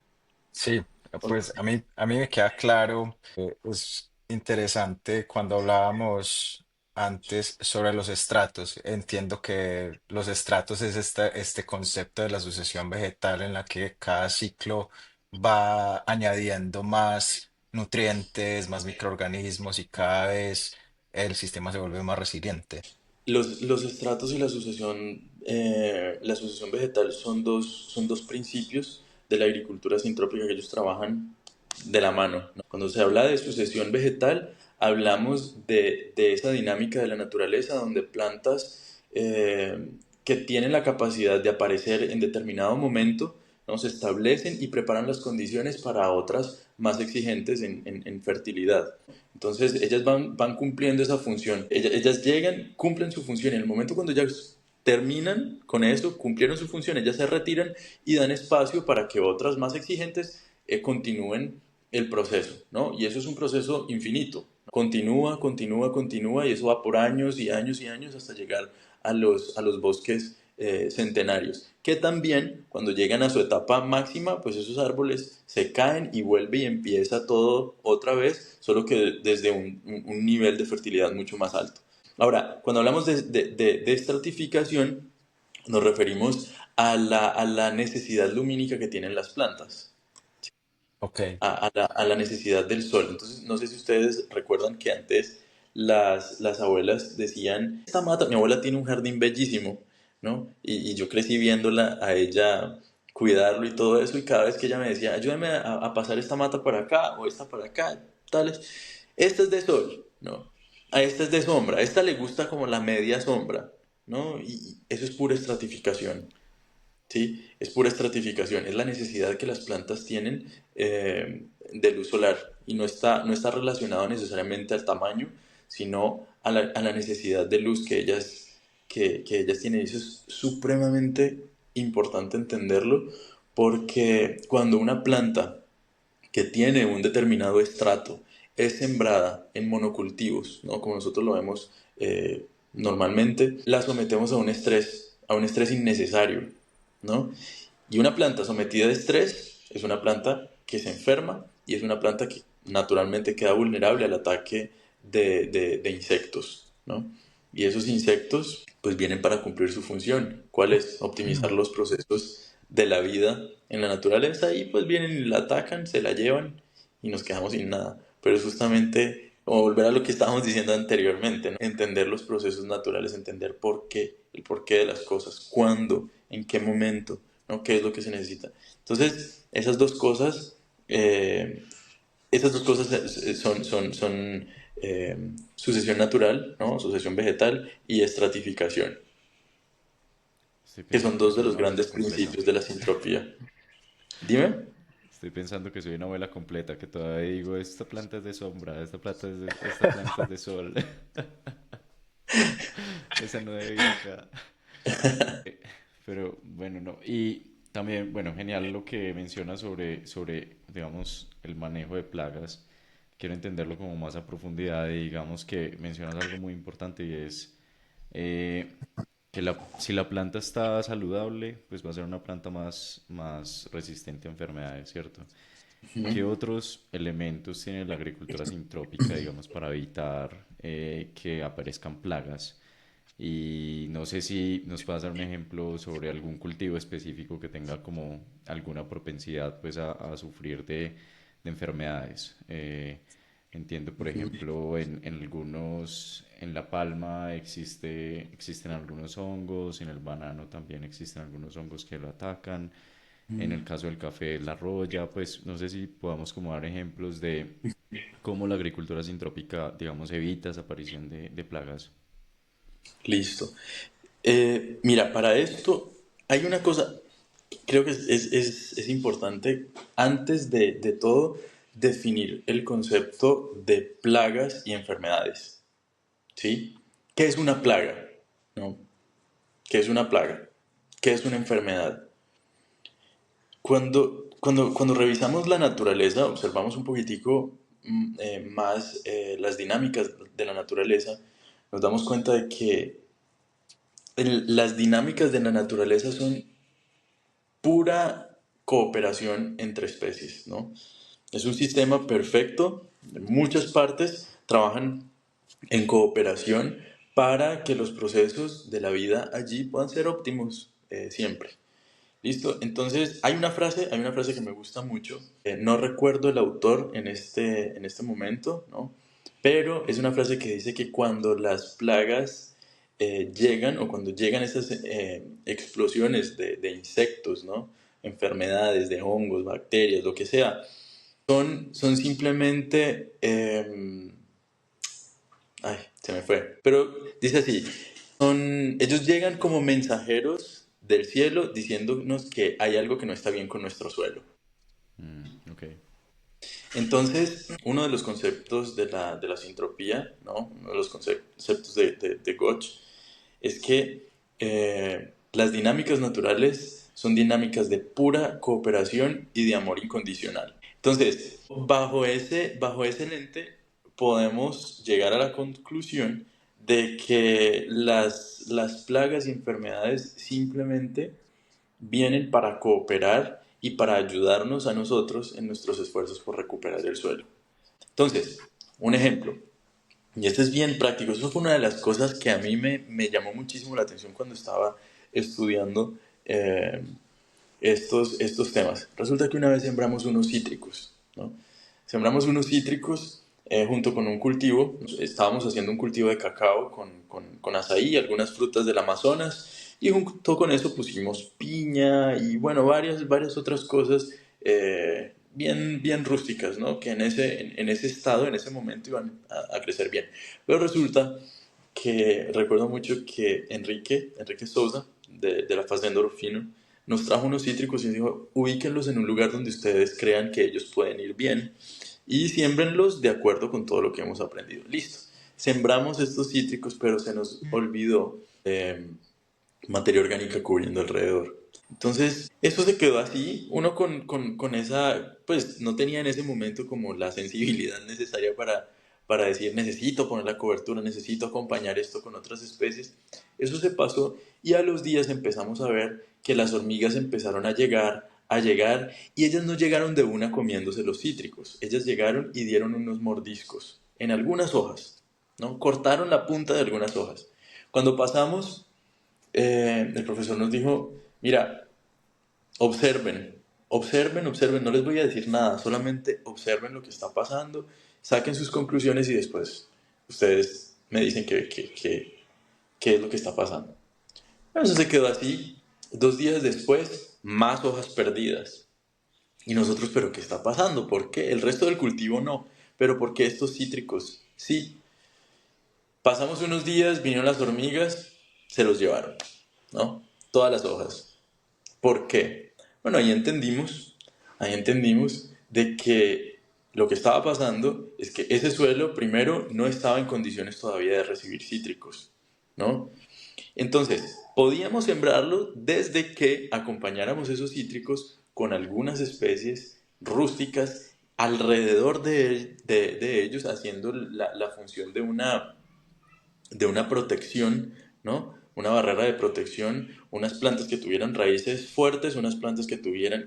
Sí, pues a mí me queda claro, es interesante cuando hablábamos antes sobre los estratos. Entiendo que los estratos es este concepto de la sucesión vegetal en la que cada ciclo va añadiendo más nutrientes, más microorganismos y cada vez el sistema se vuelve más resiliente. Los estratos y la sucesión vegetal son dos principios de la agricultura sintrópica que ellos trabajan de la mano, ¿no? Cuando se habla de sucesión vegetal, hablamos de esa dinámica de la naturaleza donde plantas que tienen la capacidad de aparecer en determinado momento, ¿no? Se establecen y preparan las condiciones para otras más exigentes en fertilidad. Entonces ellas van cumpliendo esa función. Ellas llegan, cumplen su función. En el momento cuando ellas terminan con eso, cumplieron su función, ellas se retiran y dan espacio para que otras más exigentes continúen el proceso, ¿no? Y eso es un proceso infinito. Continúa, continúa, continúa y eso va por años y años y años hasta llegar a los bosques centenarios, que también cuando llegan a su etapa máxima, pues esos árboles se caen y vuelve y empieza todo otra vez, solo que desde un nivel de fertilidad mucho más alto. Ahora, cuando hablamos de estratificación, nos referimos a la necesidad lumínica que tienen las plantas, Ok. a la necesidad del sol. Entonces, no sé si ustedes recuerdan que antes las abuelas decían, esta mata, mi abuela tiene un jardín bellísimo, ¿no? Y yo crecí viéndola a ella cuidarlo y todo eso, y cada vez que ella me decía, ayúdame a pasar esta mata para acá o esta para acá, tales, esta es de sol, ¿no? A esta es de sombra, a esta le gusta como la media sombra, ¿no? Y eso es pura estratificación. ¿Sí? Es pura estratificación, es la necesidad que las plantas tienen de luz solar y no está relacionado necesariamente al tamaño, sino a la necesidad de luz que ellas tienen. Y eso es supremamente importante entenderlo porque cuando una planta que tiene un determinado estrato es sembrada en monocultivos, ¿no? Como nosotros lo vemos normalmente, la sometemos a un estrés innecesario, ¿no? Y una planta sometida a estrés es una planta que se enferma y es una planta que naturalmente queda vulnerable al ataque de insectos, ¿no? Y esos insectos pues vienen para cumplir su función. ¿Cuál es? Optimizar los procesos de la vida en la naturaleza y pues vienen y la atacan, se la llevan y nos quedamos sin nada. Pero es justamente como volver a lo que estábamos diciendo anteriormente, ¿no? Entender los procesos naturales, entender por qué el porqué de las cosas, cuándo, en qué momento, ¿no? ¿Qué es lo que se necesita? Entonces, eh, esas dos cosas son sucesión natural, ¿no? Sucesión vegetal y estratificación, Estoy que son pensando que dos de soy los una abuela grandes completa. principios de la sintropía. Dime. Estoy pensando que soy una abuela completa, que todavía digo, esta planta es de sombra, esta planta es de sol, esa no debe ir acá. Pero bueno, no. Y también, bueno, genial lo que mencionas sobre, digamos, el manejo de plagas. Quiero entenderlo como más a profundidad y digamos que mencionas algo muy importante y es eh, que si la planta está saludable, pues va a ser una planta más resistente a enfermedades, ¿cierto? ¿Qué otros elementos tiene la agricultura sintrópica, digamos, para evitar que aparezcan plagas? Y no sé si nos puedes dar un ejemplo sobre algún cultivo específico que tenga como alguna propensidad pues a sufrir de enfermedades. Entiendo, por ejemplo, en algunos, en la palma existen algunos hongos, en el banano también existen algunos hongos que lo atacan. En el caso del café, la roya, pues no sé si podamos como dar ejemplos de cómo la agricultura sintrópica, digamos, evita esa aparición de plagas. Listo. Mira, para esto hay una cosa, creo que es importante, antes de todo, definir el concepto de plagas y enfermedades, ¿sí? ¿Qué es una plaga? ¿No? ¿Qué es una plaga? ¿Qué es una enfermedad? Cuando revisamos la naturaleza, observamos un poquitico más las dinámicas de la naturaleza, nos damos cuenta de que las dinámicas de la naturaleza son pura cooperación entre especies, ¿no? Es un sistema perfecto, muchas partes trabajan en cooperación para que los procesos de la vida allí puedan ser óptimos siempre. ¿Listo? Entonces, hay una frase que me gusta mucho, no recuerdo el autor en este momento, ¿no? Pero es una frase que dice que cuando las plagas llegan o cuando llegan esas explosiones de insectos, ¿no? Enfermedades, de hongos, bacterias, lo que sea, son simplemente ay, se me fue. Pero dice así, ellos llegan como mensajeros del cielo diciéndonos que hay algo que no está bien con nuestro suelo. Ok. Entonces, uno de los conceptos de la sintropía, ¿no? Uno de los conceptos de Gotch, es que las dinámicas naturales son dinámicas de pura cooperación y de amor incondicional. Entonces, bajo ese lente, podemos llegar a la conclusión de que las plagas y enfermedades simplemente vienen para cooperar y para ayudarnos a nosotros en nuestros esfuerzos por recuperar el suelo. Entonces, un ejemplo, y este es bien práctico, eso fue una de las cosas que a mí me llamó muchísimo la atención cuando estaba estudiando eh, estos temas. Resulta que una vez sembramos unos cítricos, ¿no? Sembramos unos cítricos junto con un cultivo, estábamos haciendo un cultivo de cacao con azaí, algunas frutas del Amazonas, y junto con eso pusimos piña y bueno, varias otras cosas bien rústicas, ¿no? Que en ese estado, en ese momento iban a crecer bien. Pero resulta que recuerdo mucho que Enrique Sousa, de la Fazenda Orofino, nos trajo unos cítricos y nos dijo, ubíquenlos en un lugar donde ustedes crean que ellos pueden ir bien y siémbrenlos de acuerdo con todo lo que hemos aprendido. Listo. Sembramos estos cítricos, pero se nos olvidó materia orgánica cubriendo alrededor. Entonces, eso se quedó así. Uno con esa, pues no tenía en ese momento como la sensibilidad necesaria para decir, necesito poner la cobertura, necesito acompañar esto con otras especies. Eso se pasó y a los días empezamos a ver que las hormigas empezaron a llegar, y ellas no llegaron de una comiéndose los cítricos. Ellas llegaron y dieron unos mordiscos en algunas hojas, ¿no? Cortaron la punta de algunas hojas. Cuando pasamos, el profesor nos dijo, mira, observen, no les voy a decir nada, solamente observen lo que está pasando, saquen sus conclusiones y después ustedes me dicen qué es lo que está pasando. Bueno, eso se quedó así. 2 días después, más hojas perdidas. Y nosotros, ¿pero qué está pasando? ¿Por qué? El resto del cultivo no. ¿Pero por qué estos cítricos? Sí. Pasamos unos días, vinieron las hormigas, se los llevaron, ¿no? Todas las hojas. ¿Por qué? Bueno, ahí entendimos de que lo que estaba pasando es que ese suelo, primero, no estaba en condiciones todavía de recibir cítricos, ¿no? Entonces, podíamos sembrarlo desde que acompañáramos esos cítricos con algunas especies rústicas alrededor de ellos, haciendo la función de una protección, ¿no? Una barrera de protección, unas plantas que tuvieran raíces fuertes, unas plantas que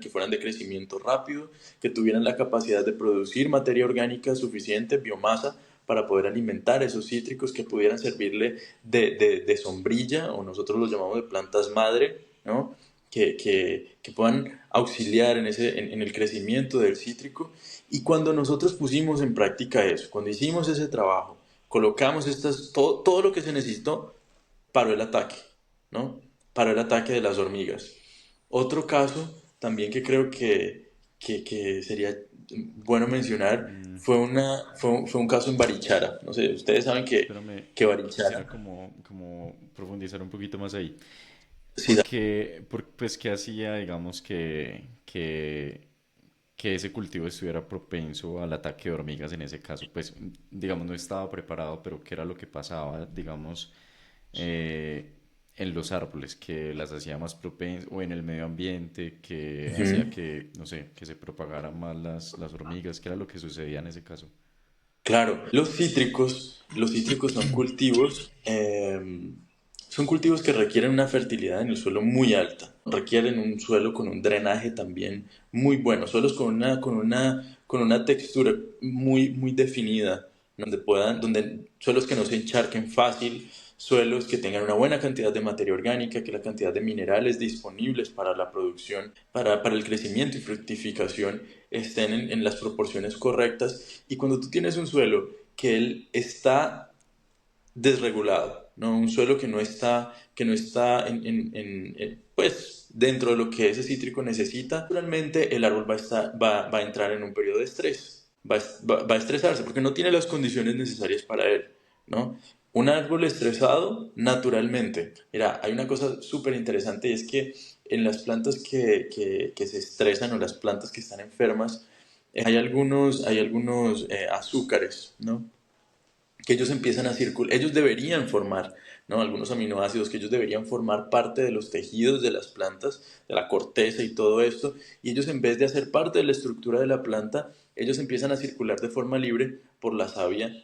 fueran de crecimiento rápido, que tuvieran la capacidad de producir materia orgánica suficiente, biomasa, para poder alimentar esos cítricos que pudieran servirle de sombrilla, o nosotros los llamamos de plantas madre, ¿no? Que puedan auxiliar en el crecimiento del cítrico. Y cuando nosotros pusimos en práctica eso, cuando hicimos ese trabajo, colocamos todo lo que se necesitó, paró el ataque, ¿no? Paró el ataque de las hormigas. Otro caso también que creo que sería bueno mencionar Mm, fue un caso en Barichara. No sé, ustedes saben espérame, que quisiera Barichara, como profundizar un poquito más ahí. sí, Porque, pues, ¿qué hacía, digamos, que ese cultivo estuviera propenso al ataque de hormigas en ese caso? Pues, digamos, no estaba preparado, pero ¿qué era lo que pasaba, digamos, eh, en los árboles que las hacía más propensas, o en el medio ambiente que hacía ujú. que, no sé, que se propagaran más las hormigas? ¿Qué era lo que sucedía en ese caso? Claro, los cítricos son cultivos que requieren una fertilidad en el suelo muy alta, requieren un suelo con un drenaje también muy bueno, suelos con una textura muy, muy definida, suelos que no se encharquen fácil, suelos que tengan una buena cantidad de materia orgánica, que la cantidad de minerales disponibles para la producción, para el crecimiento y fructificación estén en las proporciones correctas. Y cuando tú tienes un suelo que él está desregulado, ¿no? Un suelo que no está pues, dentro de lo que ese cítrico necesita, naturalmente el árbol va a entrar en un periodo de estrés, va a estresarse porque no tiene las condiciones necesarias para él, ¿no? Un árbol estresado, naturalmente. Mira, hay una cosa súper interesante y es que en las plantas que se estresan o las plantas que están enfermas, hay algunos azúcares, ¿no? Que ellos empiezan a circular, ellos deberían formar, ¿no? Algunos aminoácidos que ellos deberían formar parte de los tejidos de las plantas, de la corteza y todo esto, y ellos en vez de hacer parte de la estructura de la planta, ellos empiezan a circular de forma libre por la savia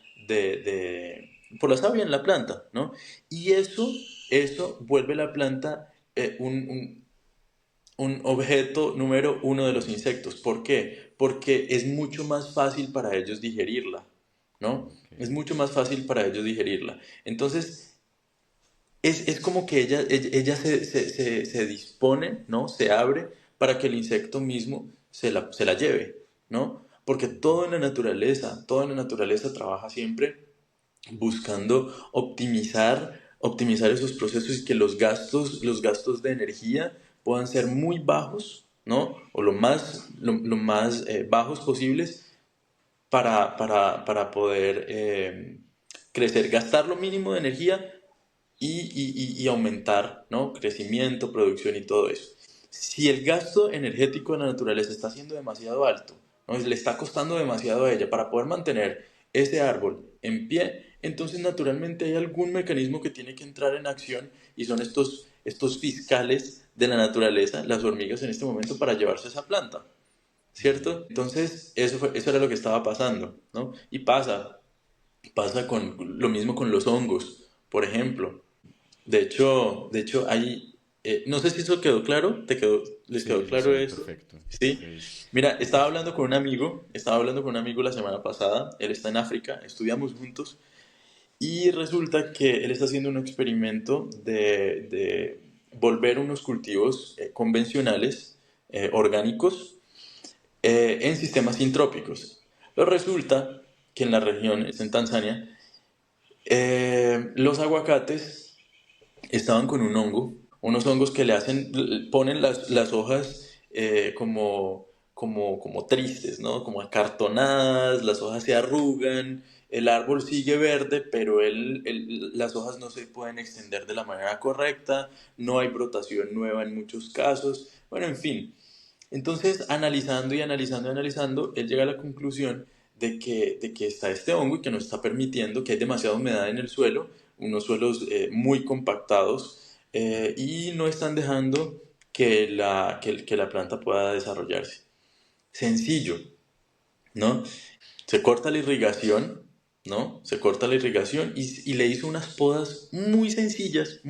por la savia en la planta, ¿no? Y eso vuelve la planta un objeto número uno de los insectos. ¿Por qué? Porque es mucho más fácil para ellos digerirla, ¿no? Ok. Es mucho más fácil para ellos digerirla. Entonces, es como que ella se dispone, ¿no? Se abre para que el insecto mismo se la lleve, ¿no? Porque todo en la naturaleza trabaja siempre buscando optimizar esos procesos y que los gastos de energía puedan ser muy bajos, ¿no? O lo más bajos posibles para poder crecer, gastar lo mínimo de energía y aumentar, ¿no? Crecimiento, producción y todo eso. Si el gasto energético de la naturaleza está siendo demasiado alto, ¿no? Le está costando demasiado a ella para poder mantener ese árbol en pie, entonces naturalmente hay algún mecanismo que tiene que entrar en acción y son estos fiscales de la naturaleza, las hormigas en este momento, para llevarse esa planta, Ujú. ¿cierto? Entonces eso era lo que estaba pasando, ¿no? Y pasa con lo mismo con los hongos, por ejemplo. De hecho, no sé si eso quedó claro, ¿les quedó Sí, sí, claro sí, eso? perfecto. Sí. Ok. Mira, estaba Uf. hablando con un amigo, la semana pasada, él está en África, estudiamos juntos, y resulta que él está haciendo un experimento de volver unos cultivos convencionales, orgánicos, en sistemas sintrópicos. Pero resulta que en la región, es en Tanzania, los aguacates estaban con un hongo, unos hongos que le hacen, ponen las hojas como tristes, ¿no? Como acartonadas, las hojas se arrugan, el árbol sigue verde, pero las hojas no se pueden extender de la manera correcta, no hay brotación nueva en muchos casos, bueno, en fin. Entonces, analizando y analizando y analizando, él llega a la conclusión de que está este hongo y que nos está permitiendo, que hay demasiada humedad en el suelo, unos suelos muy compactados, y no están dejando que la planta pueda desarrollarse. Sencillo, ¿no? Se corta la irrigación, ¿no? Se corta la irrigación y le hizo unas podas muy sencillas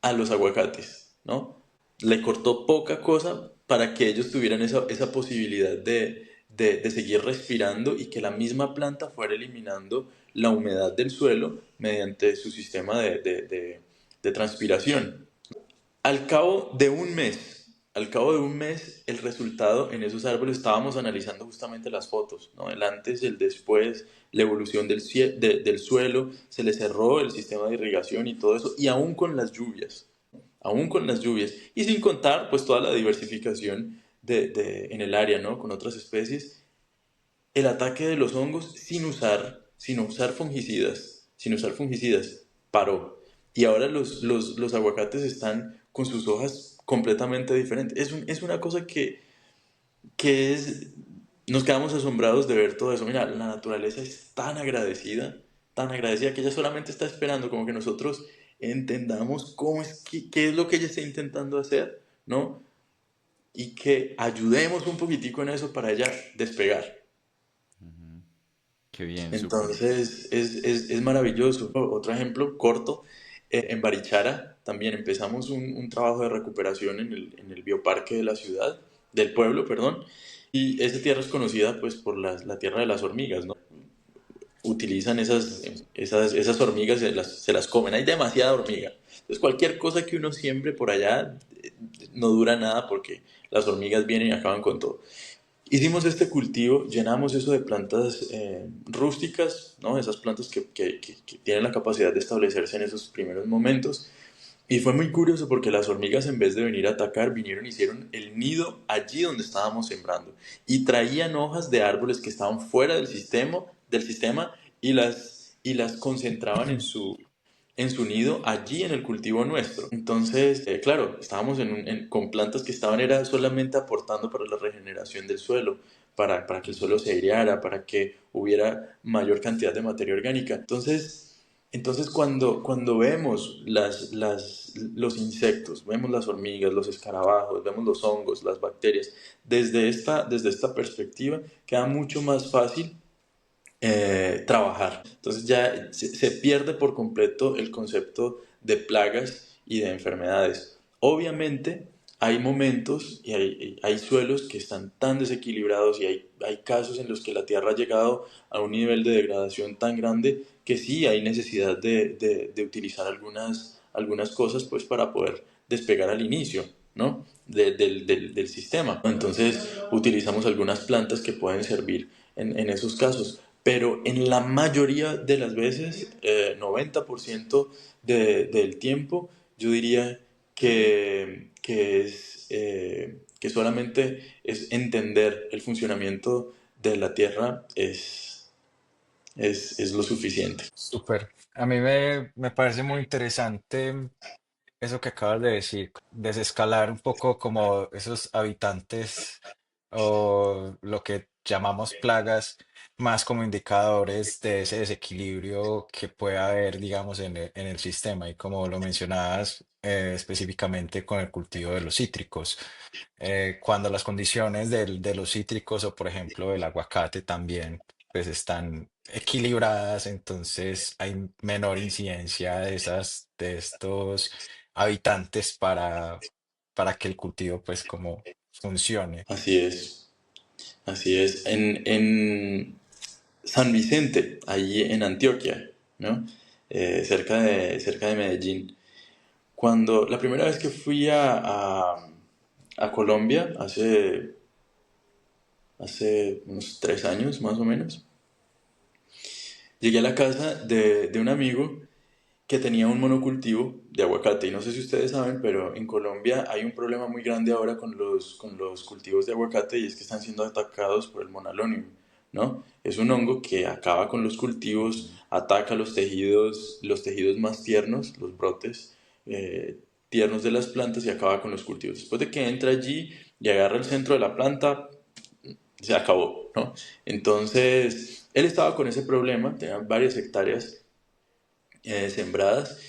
a los aguacates, ¿no? Le cortó poca cosa para que ellos tuvieran esa posibilidad de seguir respirando y que la misma planta fuera eliminando la humedad del suelo mediante su sistema de transpiración. Al cabo de un mes, el resultado en esos árboles, estábamos analizando justamente las fotos, ¿no? El antes y el después, la evolución del suelo, se le cerró el sistema de irrigación y todo eso, y aún con las lluvias, y sin contar pues toda la diversificación en el área, ¿no? Con otras especies, el ataque de los hongos sin usar fungicidas, paró. Y ahora los aguacates están con sus hojas completamente diferentes. Es una cosa que nos quedamos asombrados de ver todo eso. Mira, la naturaleza es tan agradecida que ella solamente está esperando como que nosotros entendamos qué es lo que ella está intentando hacer, ¿no? Y que ayudemos un poquitico en eso para ella despegar. Qué bien, súper. Entonces es maravilloso. Otro ejemplo corto, en Barichara también empezamos un trabajo de recuperación en el bioparque de la ciudad, del pueblo, perdón, y esa tierra es conocida pues por la tierra de las hormigas, ¿no? Utilizan esas hormigas, se las comen, hay demasiada hormiga. Entonces cualquier cosa que uno siembre por allá no dura nada porque las hormigas vienen y acaban con todo. Hicimos este cultivo, llenamos eso de plantas rústicas, ¿no? Esas plantas que tienen la capacidad de establecerse en esos primeros momentos. Y fue muy curioso porque las hormigas, en vez de venir a atacar, vinieron y hicieron el nido allí donde estábamos sembrando. Y traían hojas de árboles que estaban fuera del sistema, y las concentraban en su nido allí en el cultivo nuestro. Entonces, claro, estábamos con plantas que estaban era solamente aportando para la regeneración del suelo, para que el suelo se aireara, para que hubiera mayor cantidad de materia orgánica. Entonces cuando vemos los insectos, vemos las hormigas, los escarabajos, vemos los hongos, las bacterias, desde esta perspectiva, queda mucho más fácil trabajar. Entonces ya se pierde por completo el concepto de plagas y de enfermedades. Obviamente hay momentos y hay suelos que están tan desequilibrados y hay casos en los que la tierra ha llegado a un nivel de degradación tan grande que sí hay necesidad de utilizar algunas cosas pues para poder despegar al inicio, ¿no? Del sistema. Entonces utilizamos algunas plantas que pueden servir en esos casos, pero en la mayoría de las veces, 90% del tiempo, yo diría que solamente es entender el funcionamiento de la Tierra es lo suficiente. Súper. A mí me parece muy interesante eso que acabas de decir, desescalar un poco como esos habitantes o lo que llamamos plagas, más como indicadores de ese desequilibrio que puede haber, digamos, en el sistema. Y como lo mencionabas específicamente con el cultivo de los cítricos, cuando las condiciones de los cítricos o, por ejemplo, el aguacate también, pues están equilibradas, entonces hay menor incidencia de estos habitantes para que el cultivo, pues, como funcione. Así es, así es. En San Vicente, allí en Antioquia, ¿no? Cerca de Medellín. Cuando la primera vez que fui a Colombia, hace unos 3 años más o menos, llegué a la casa de un amigo que tenía un monocultivo de aguacate. Y no sé si ustedes saben, pero en Colombia hay un problema muy grande ahora con los cultivos de aguacate y es que están siendo atacados por el Monalonium, ¿no? Es un hongo que acaba con los cultivos, ataca los tejidos más tiernos, los brotes tiernos de las plantas y acaba con los cultivos. Después de que entra allí y agarra el centro de la planta, se acabó, ¿no? Entonces, él estaba con ese problema, tenía varias hectáreas sembradas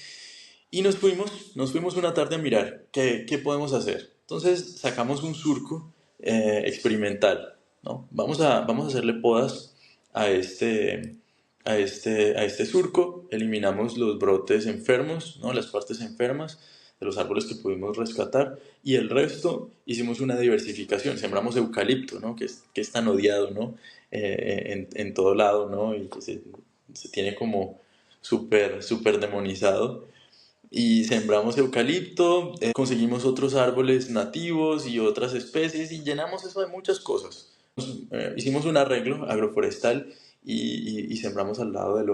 y nos fuimos una tarde a mirar qué podemos hacer. Entonces sacamos un surco experimental, ¿no? Vamos a hacerle podas a a este surco, eliminamos los brotes enfermos, ¿no? Las partes enfermas de los árboles que pudimos rescatar y el resto hicimos una diversificación, sembramos eucalipto, ¿no? Que es tan odiado, ¿no? En todo lado, ¿no? Y que se tiene como súper demonizado. Y sembramos eucalipto, conseguimos otros árboles nativos y otras especies y llenamos eso de muchas cosas. Hicimos un arreglo agroforestal y sembramos al lado de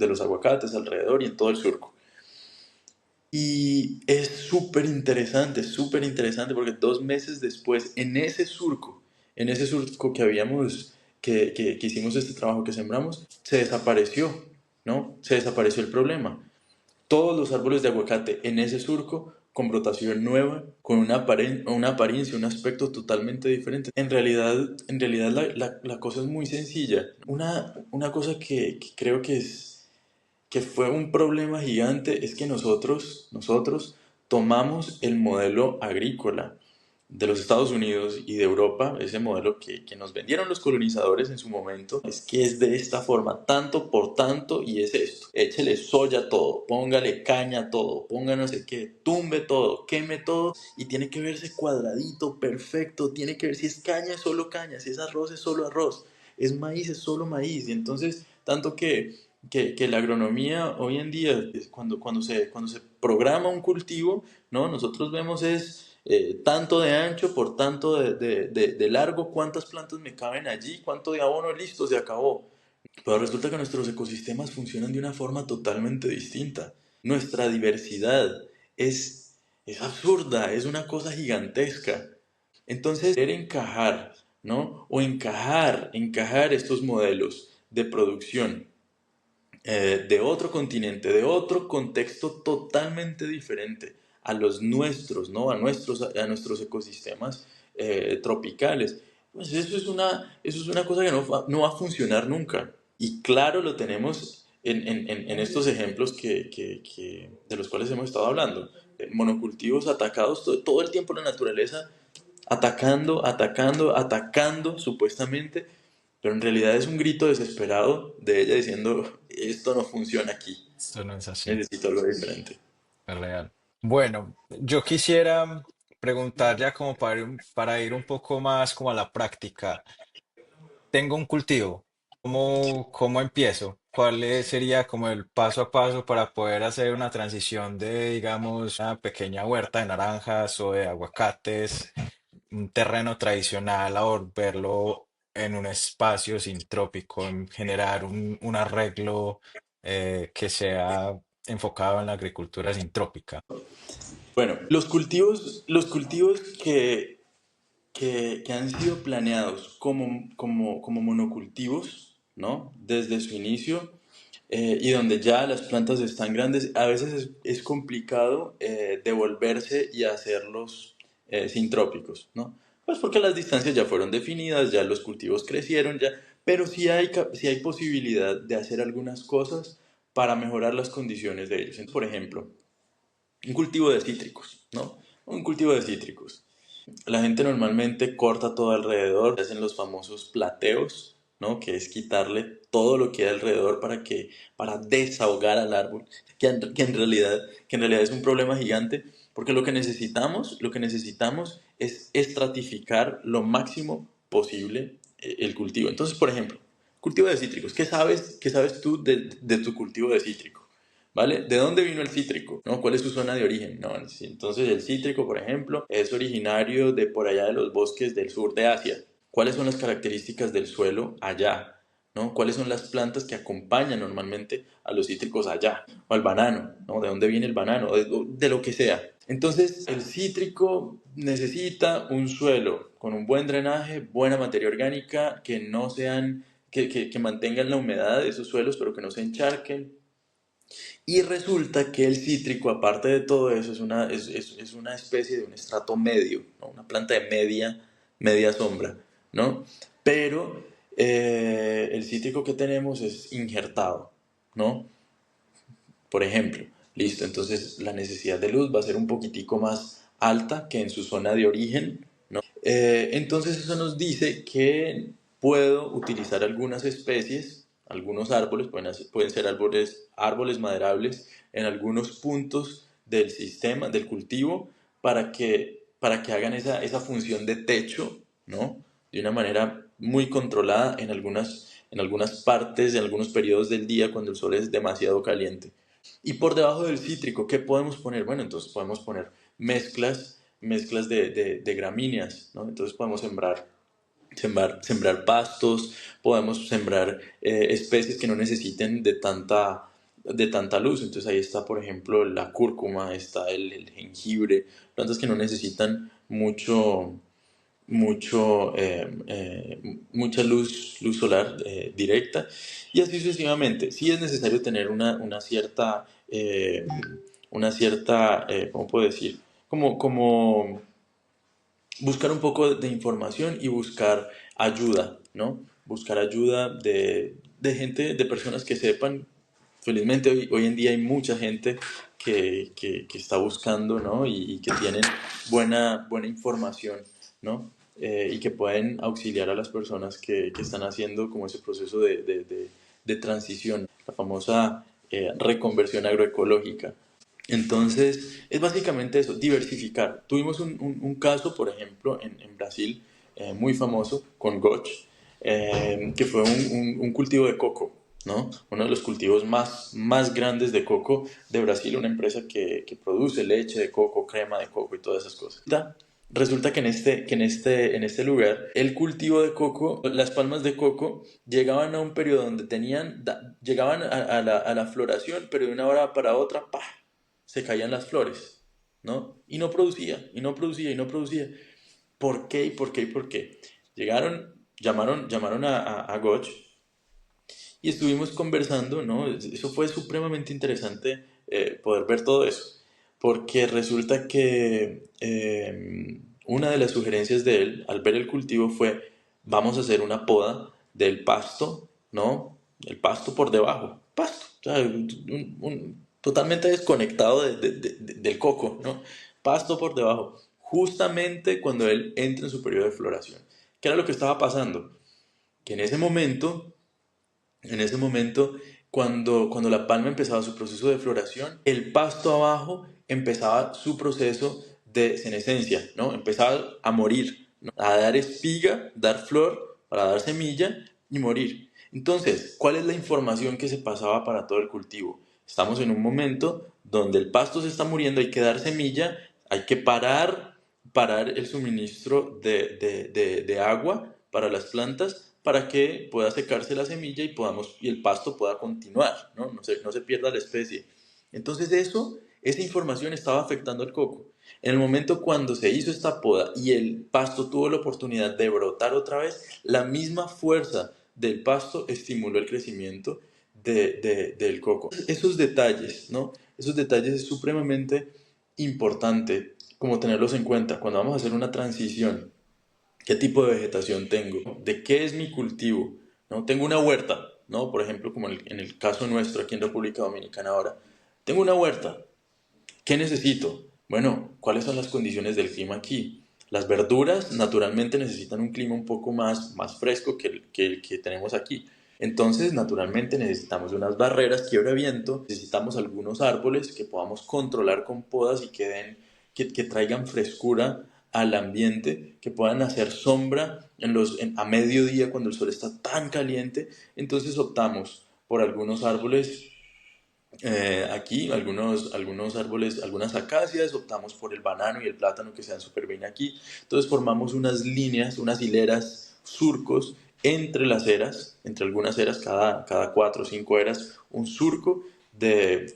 los aguacates, alrededor y en todo el surco. Y es súper interesante porque 2 meses después, en ese surco que que hicimos este trabajo que sembramos, se desapareció, ¿no? Se desapareció el problema. Todos los árboles de aguacate en ese surco con brotación nueva, con una apariencia, un aspecto totalmente diferente. En realidad la cosa es muy sencilla. Una cosa que creo que fue un problema gigante es que nosotros tomamos el modelo agrícola de los Estados Unidos y de Europa, ese modelo que nos vendieron los colonizadores en su momento, es que es de esta forma, tanto por tanto, y es esto, échele soya a todo, póngale caña a todo, ponga no sé qué, tumbe todo, queme todo, y tiene que verse cuadradito, perfecto, tiene que ver si es caña es solo caña, si es arroz es solo arroz, es maíz es solo maíz, y entonces, tanto que la agronomía hoy en día, cuando se programa un cultivo, ¿no? Nosotros vemos es tanto de ancho por tanto de largo, cuántas plantas me caben allí, cuánto de abono, listo, se acabó. Pero resulta que nuestros ecosistemas funcionan de una forma totalmente distinta. Nuestra diversidad es absurda, es una cosa gigantesca. Entonces, querer encajar, ¿no? O encajar estos modelos de producción de otro continente, de otro contexto totalmente diferente a los nuestros, ¿no? A nuestros ecosistemas tropicales. Pues eso es una cosa que no va a funcionar nunca. Y claro, lo tenemos en estos ejemplos de los cuales hemos estado hablando. Monocultivos atacados todo el tiempo la naturaleza, atacando supuestamente, pero en realidad es un grito desesperado de ella diciendo, esto no funciona aquí, Esto no es así, necesito algo diferente. es real. Bueno, yo quisiera preguntar ya como para ir un poco más como a la práctica. Tengo un cultivo. ¿Cómo empiezo? Sería como el paso a paso para poder hacer una transición de, digamos, una pequeña huerta de naranjas o de aguacates, un terreno tradicional, a volverlo en un espacio sintrópico, en generar un arreglo que sea enfocado en la agricultura sintrópica? Bueno, los cultivos que han sido planeados como monocultivos, ¿no? Desde su inicio, y donde ya las plantas están grandes, a veces es complicado devolverse y hacerlos sintrópicos, ¿no? Pues porque las distancias ya fueron definidas, ya los cultivos crecieron, ya, pero sí hay posibilidad de hacer algunas cosas para mejorar las condiciones de ellos. Entonces, por ejemplo, un cultivo de cítricos, ¿no? Un cultivo de cítricos. La gente normalmente corta todo alrededor, hacen los famosos plateos, ¿no? Que es quitarle todo lo que hay alrededor para desahogar al árbol, que en realidad es un problema gigante, porque lo que necesitamos es estratificar lo máximo posible el cultivo. Entonces, por ejemplo, cultivo de cítricos, qué sabes tú de tu cultivo de cítrico? ¿Vale? ¿De dónde vino el cítrico? ¿No? ¿Cuál es su zona de origen? ¿No? Entonces el cítrico, por ejemplo, es originario de por allá de los bosques del sur de Asia. ¿Cuáles son las características del suelo allá? ¿no? ¿Cuáles son las plantas que acompañan normalmente a los cítricos allá? O al banano, ¿no? ¿De dónde viene el banano? De lo que sea. Entonces, el cítrico necesita un suelo con un buen drenaje, buena materia orgánica, que no sean, que mantengan la humedad de esos suelos, pero que no se encharquen. Y resulta que el cítrico, aparte de todo eso, es una especie de un estrato medio, ¿no? Una planta de media sombra, ¿no? Pero el cítrico que tenemos es injertado, ¿no? Por ejemplo, listo, entonces la necesidad de luz va a ser un poquitico más alta que en su zona de origen, ¿no? Entonces eso nos dice que puedo utilizar algunas especies, algunos árboles, pueden ser árboles maderables en algunos puntos del sistema, del cultivo, para que hagan esa función de techo, ¿no? De una manera muy controlada en algunas partes, en algunos periodos del día cuando el sol es demasiado caliente. Y por debajo del cítrico, ¿qué podemos poner? Bueno, entonces podemos poner mezclas de gramíneas, ¿no? Entonces podemos sembrar pastos, podemos sembrar especies que no necesiten de tanta luz. Entonces ahí está, por ejemplo, la cúrcuma, está el jengibre, plantas que no necesitan mucha luz solar directa, y así sucesivamente. Sí es necesario tener una cierta, ¿cómo puedo decir? Como buscar un poco de información y buscar ayuda, ¿no? Buscar ayuda de gente, de personas que sepan. Felizmente hoy en día hay mucha gente que está buscando, ¿no? Y que tienen buena información, ¿no? Y que pueden auxiliar a las personas que están haciendo como ese proceso de transición, la famosa reconversión agroecológica. Entonces, es básicamente eso, diversificar. Tuvimos un caso, por ejemplo, en Brasil, muy famoso, con Goch, que fue un cultivo de coco, ¿no? Uno de los cultivos más grandes de coco de Brasil, una empresa que produce leche de coco, crema de coco y todas esas cosas. Resulta que en este lugar, el cultivo de coco, las palmas de coco, llegaban a un periodo donde llegaban a la floración, pero de una hora para otra, ¡pah!, se caían las flores, ¿no? Y no producía, y no producía, y no producía. ¿Por qué? ¿Y por qué? ¿Y por qué? Llamaron a Goch y estuvimos conversando, ¿no? Eso fue supremamente interesante, poder ver todo eso, porque resulta que una de las sugerencias de él al ver el cultivo fue: vamos a hacer una poda del pasto, ¿no? El pasto por debajo, pasto, o sea, totalmente desconectado del coco, ¿no? Pasto por debajo, justamente cuando él entra en su periodo de floración. ¿Qué era lo que estaba pasando? Que en ese momento, cuando la palma empezaba su proceso de floración, el pasto abajo empezaba su proceso de senescencia, ¿no? Empezaba a morir, ¿no? A dar espiga, dar flor, para dar semilla y morir. Entonces, ¿cuál es la información que se pasaba para todo el cultivo? Estamos en un momento donde el pasto se está muriendo, hay que dar semilla, hay que parar el suministro de agua para las plantas, para que pueda secarse la semilla y el pasto pueda continuar, ¿no? No se pierda la especie. Entonces esa información estaba afectando al coco. En el momento cuando se hizo esta poda y el pasto tuvo la oportunidad de brotar otra vez, la misma fuerza del pasto estimuló el crecimiento del coco. Esos detalles, ¿no? Esos detalles es supremamente importante como tenerlos en cuenta cuando vamos a hacer una transición. ¿Qué tipo de vegetación tengo? ¿De qué es mi cultivo? ¿No? Tengo una huerta, ¿no? Por ejemplo, como en el caso nuestro aquí en República Dominicana ahora. Tengo una huerta. ¿Qué necesito? Bueno, ¿cuáles son las condiciones del clima aquí? Las verduras naturalmente necesitan un clima un poco más fresco que el que tenemos aquí. Entonces, naturalmente necesitamos unas barreras, quiebra-viento, necesitamos algunos árboles que podamos controlar con podas y que traigan frescura al ambiente, que puedan hacer sombra a mediodía cuando el sol está tan caliente. Entonces optamos por algunos árboles, aquí, algunos árboles, algunas acacias, optamos por el banano y el plátano que sean súper bien aquí. Entonces formamos unas líneas, unas hileras, surcos entre las eras, entre algunas eras, cada 4 o 5 eras, un surco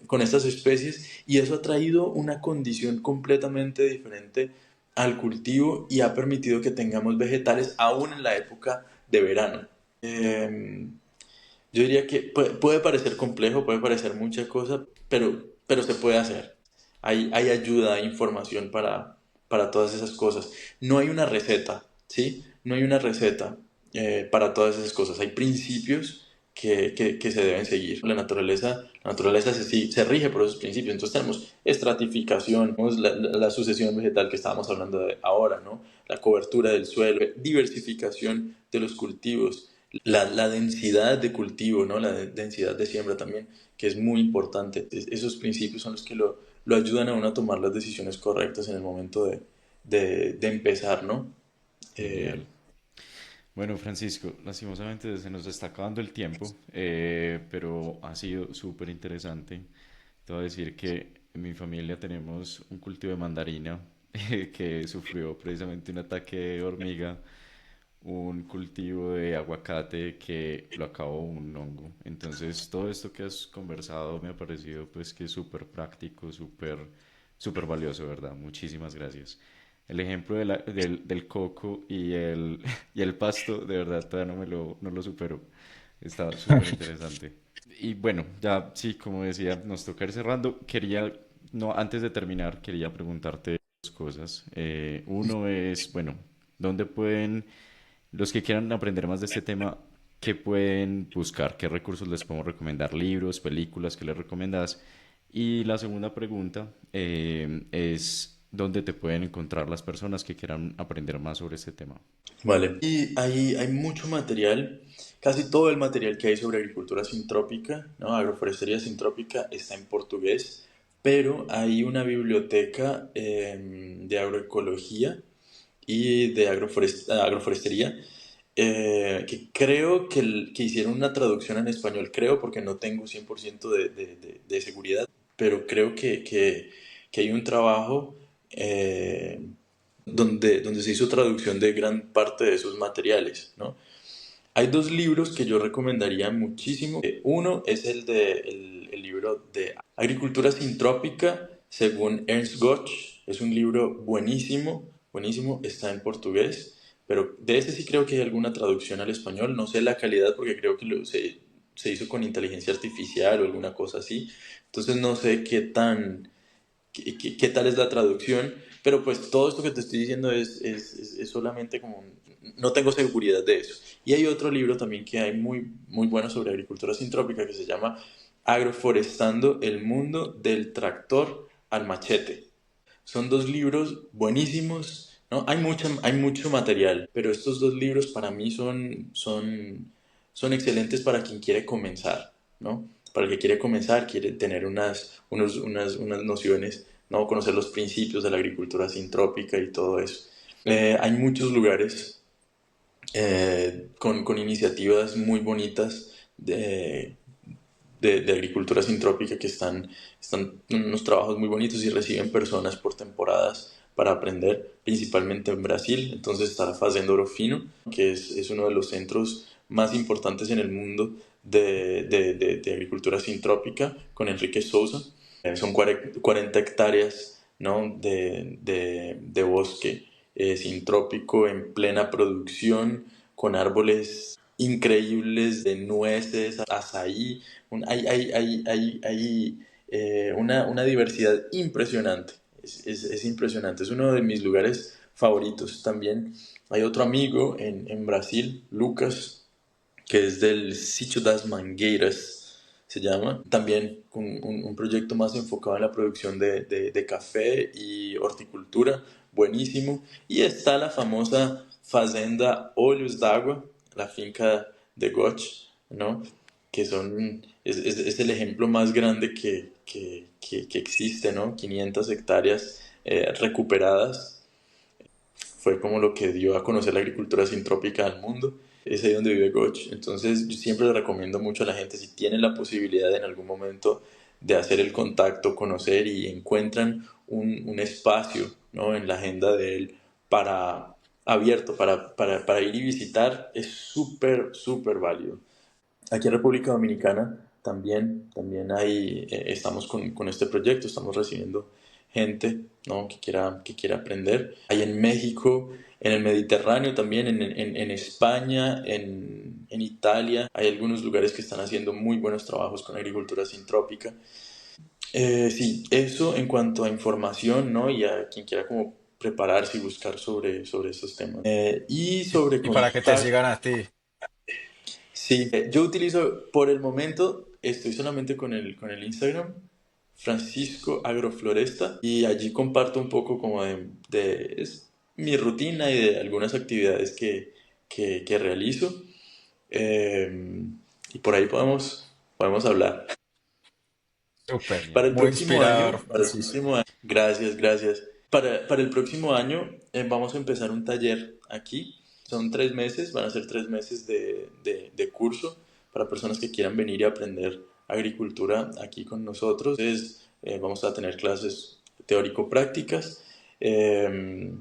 con estas especies, y eso ha traído una condición completamente diferente al cultivo y ha permitido que tengamos vegetales aún en la época de verano. Eh, yo diría que puede parecer complejo, puede parecer mucha cosa, pero se puede hacer. Hay ayuda, hay información para todas esas cosas. No hay una receta, ¿sí? No hay una receta para todas esas cosas. Hay principios que se deben seguir. La naturaleza se rige por esos principios. Entonces tenemos estratificación, tenemos la sucesión vegetal que estábamos hablando de ahora, ¿no? La cobertura del suelo, diversificación de los cultivos, la densidad de cultivo, ¿no? La densidad de siembra también, que es muy importante. Esos principios son los que lo ayudan a uno a tomar las decisiones correctas en el momento de empezar, ¿no? Eh, Genial. Bueno, Francisco, lastimosamente se nos está acabando el tiempo, pero ha sido súper interesante. Te voy a decir que en mi familia tenemos un cultivo de mandarina que sufrió precisamente un ataque de hormiga, un cultivo de aguacate que lo acabó un hongo. Entonces, todo esto que has conversado me ha parecido pues que es súper práctico, súper valioso, ¿verdad? Muchísimas gracias. El ejemplo del coco y el pasto, de verdad, todavía no lo supero. Está súper interesante. Y bueno, ya sí, como decía, nos toca ir cerrando. No, antes de terminar, quería preguntarte dos cosas. Uno es, bueno, ¿dónde pueden los que quieran aprender más de este tema, qué pueden buscar? ¿Qué recursos les podemos recomendar? ¿Libros, películas que les recomendás? Y la segunda pregunta es, ¿dónde te pueden encontrar las personas que quieran aprender más sobre este tema? vale. Y hay mucho material, casi todo el material que hay sobre agricultura sintrópica, ¿no? Agroforestería sintrópica está en portugués, pero hay una biblioteca de agroecología y de agroforestería, que creo que hicieron una traducción en español, creo, porque no tengo 100% de seguridad, pero creo que hay un trabajo donde se hizo traducción de gran parte de esos materiales, ¿no? Hay dos libros que yo recomendaría muchísimo. Uno es el libro de Agricultura Sintrópica, según Ernst Götz. Es un libro buenísimo, buenísimo, está en portugués, pero de ese sí creo que hay alguna traducción al español. No sé la calidad porque creo que se hizo con inteligencia artificial o alguna cosa así. Entonces no sé qué tal es la traducción, pero pues todo esto que te estoy diciendo es solamente como, no tengo seguridad de eso. Y hay otro libro también que hay muy, muy bueno sobre agricultura sintrópica que se llama Agroforestando el mundo del tractor al machete. Son dos libros buenísimos, ¿no? Hay mucho material, pero estos dos libros para mí son excelentes para quien quiere comenzar, ¿no? Para el que quiere comenzar, quiere tener unas nociones, ¿no? Conocer los principios de la agricultura sintrópica y todo eso. Hay muchos lugares con iniciativas muy bonitas de agricultura sintrópica que están en unos trabajos muy bonitos y reciben personas por temporadas para aprender, principalmente en Brasil. Entonces está la Fazenda Ouro Fino, que es uno de los centros más importantes en el mundo de agricultura sintrópica, con Enrique Souza. Son 40 hectáreas, ¿no? de bosque sintrópico en plena producción, con árboles increíbles de nueces, azaí. Hay una diversidad impresionante. Es impresionante. Es uno de mis lugares favoritos. También hay otro amigo en Brasil, Lucas, que es del Sitio das Mangueiras, se llama. También un proyecto más enfocado en la producción de café y horticultura, buenísimo. Y está la famosa Fazenda Olhos d'Água, la finca de Goch, ¿no? Es el ejemplo más grande que existe, ¿no? 500 hectáreas recuperadas, fue como lo que dio a conocer la agricultura sintrópica al mundo. Es ahí donde vive Goch. Entonces, yo siempre le recomiendo mucho a la gente, si tienen la posibilidad en algún momento de hacer el contacto, conocer y encuentran un espacio, ¿no? en la agenda de él para, abierto para ir y visitar, es súper, súper válido. Aquí en República Dominicana también estamos con este proyecto, estamos recibiendo gente, ¿no? que quiera aprender. Hay en México, en el Mediterráneo también, en España, en Italia, hay algunos lugares que están haciendo muy buenos trabajos con agricultura sintrópica. Sí, eso en cuanto a información, ¿no? Y a quien quiera como prepararse y buscar sobre esos temas. Y sobre Y para que te sigan contacto. a ti. Sí, yo utilizo, por el momento, estoy solamente con el Instagram, Francisco Agrofloresta, y allí comparto un poco como es mi rutina y de algunas actividades que realizo. Eh, y por ahí podemos hablar. Súper, Para el muy próximo año, inspirador, para el Francisco. próximo año, gracias, gracias. Para el próximo año vamos a empezar un taller aquí. Son 3 meses, van a ser 3 meses de curso para personas que quieran venir y aprender agricultura aquí con nosotros. Entonces, vamos a tener clases teórico-prácticas eh,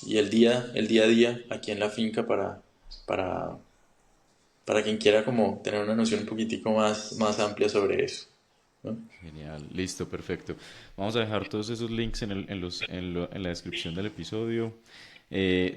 y el día a día aquí en la finca para, para quien quiera como tener una noción un poquitico más amplia sobre eso, ¿no? Genial, listo, perfecto. Vamos a dejar todos esos links en la descripción del episodio.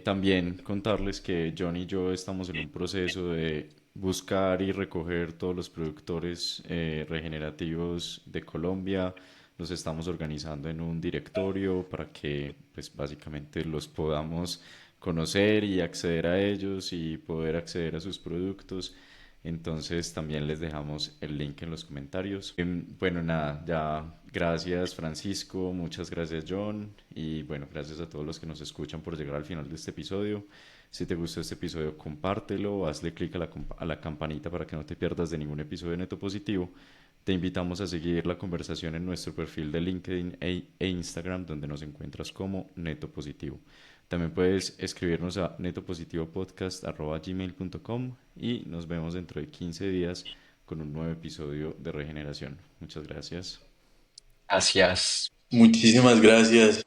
También contarles que John y yo estamos en un proceso de buscar y recoger todos los productores regenerativos de Colombia. Los estamos organizando en un directorio para que, pues, básicamente los podamos conocer y acceder a ellos y poder acceder a sus productos. Entonces también les dejamos el link en los comentarios. Bueno, nada, ya gracias Francisco, muchas gracias John y bueno, gracias a todos los que nos escuchan por llegar al final de este episodio. Si te gustó este episodio, compártelo, hazle clic a la campanita para que no te pierdas de ningún episodio de Neto Positivo. Te invitamos a seguir la conversación en nuestro perfil de LinkedIn e Instagram, donde nos encuentras como Neto Positivo. También puedes escribirnos a netopositivopodcast@gmail.com y nos vemos dentro de 15 días con un nuevo episodio de Regeneración. Muchas gracias. Gracias. Muchísimas gracias.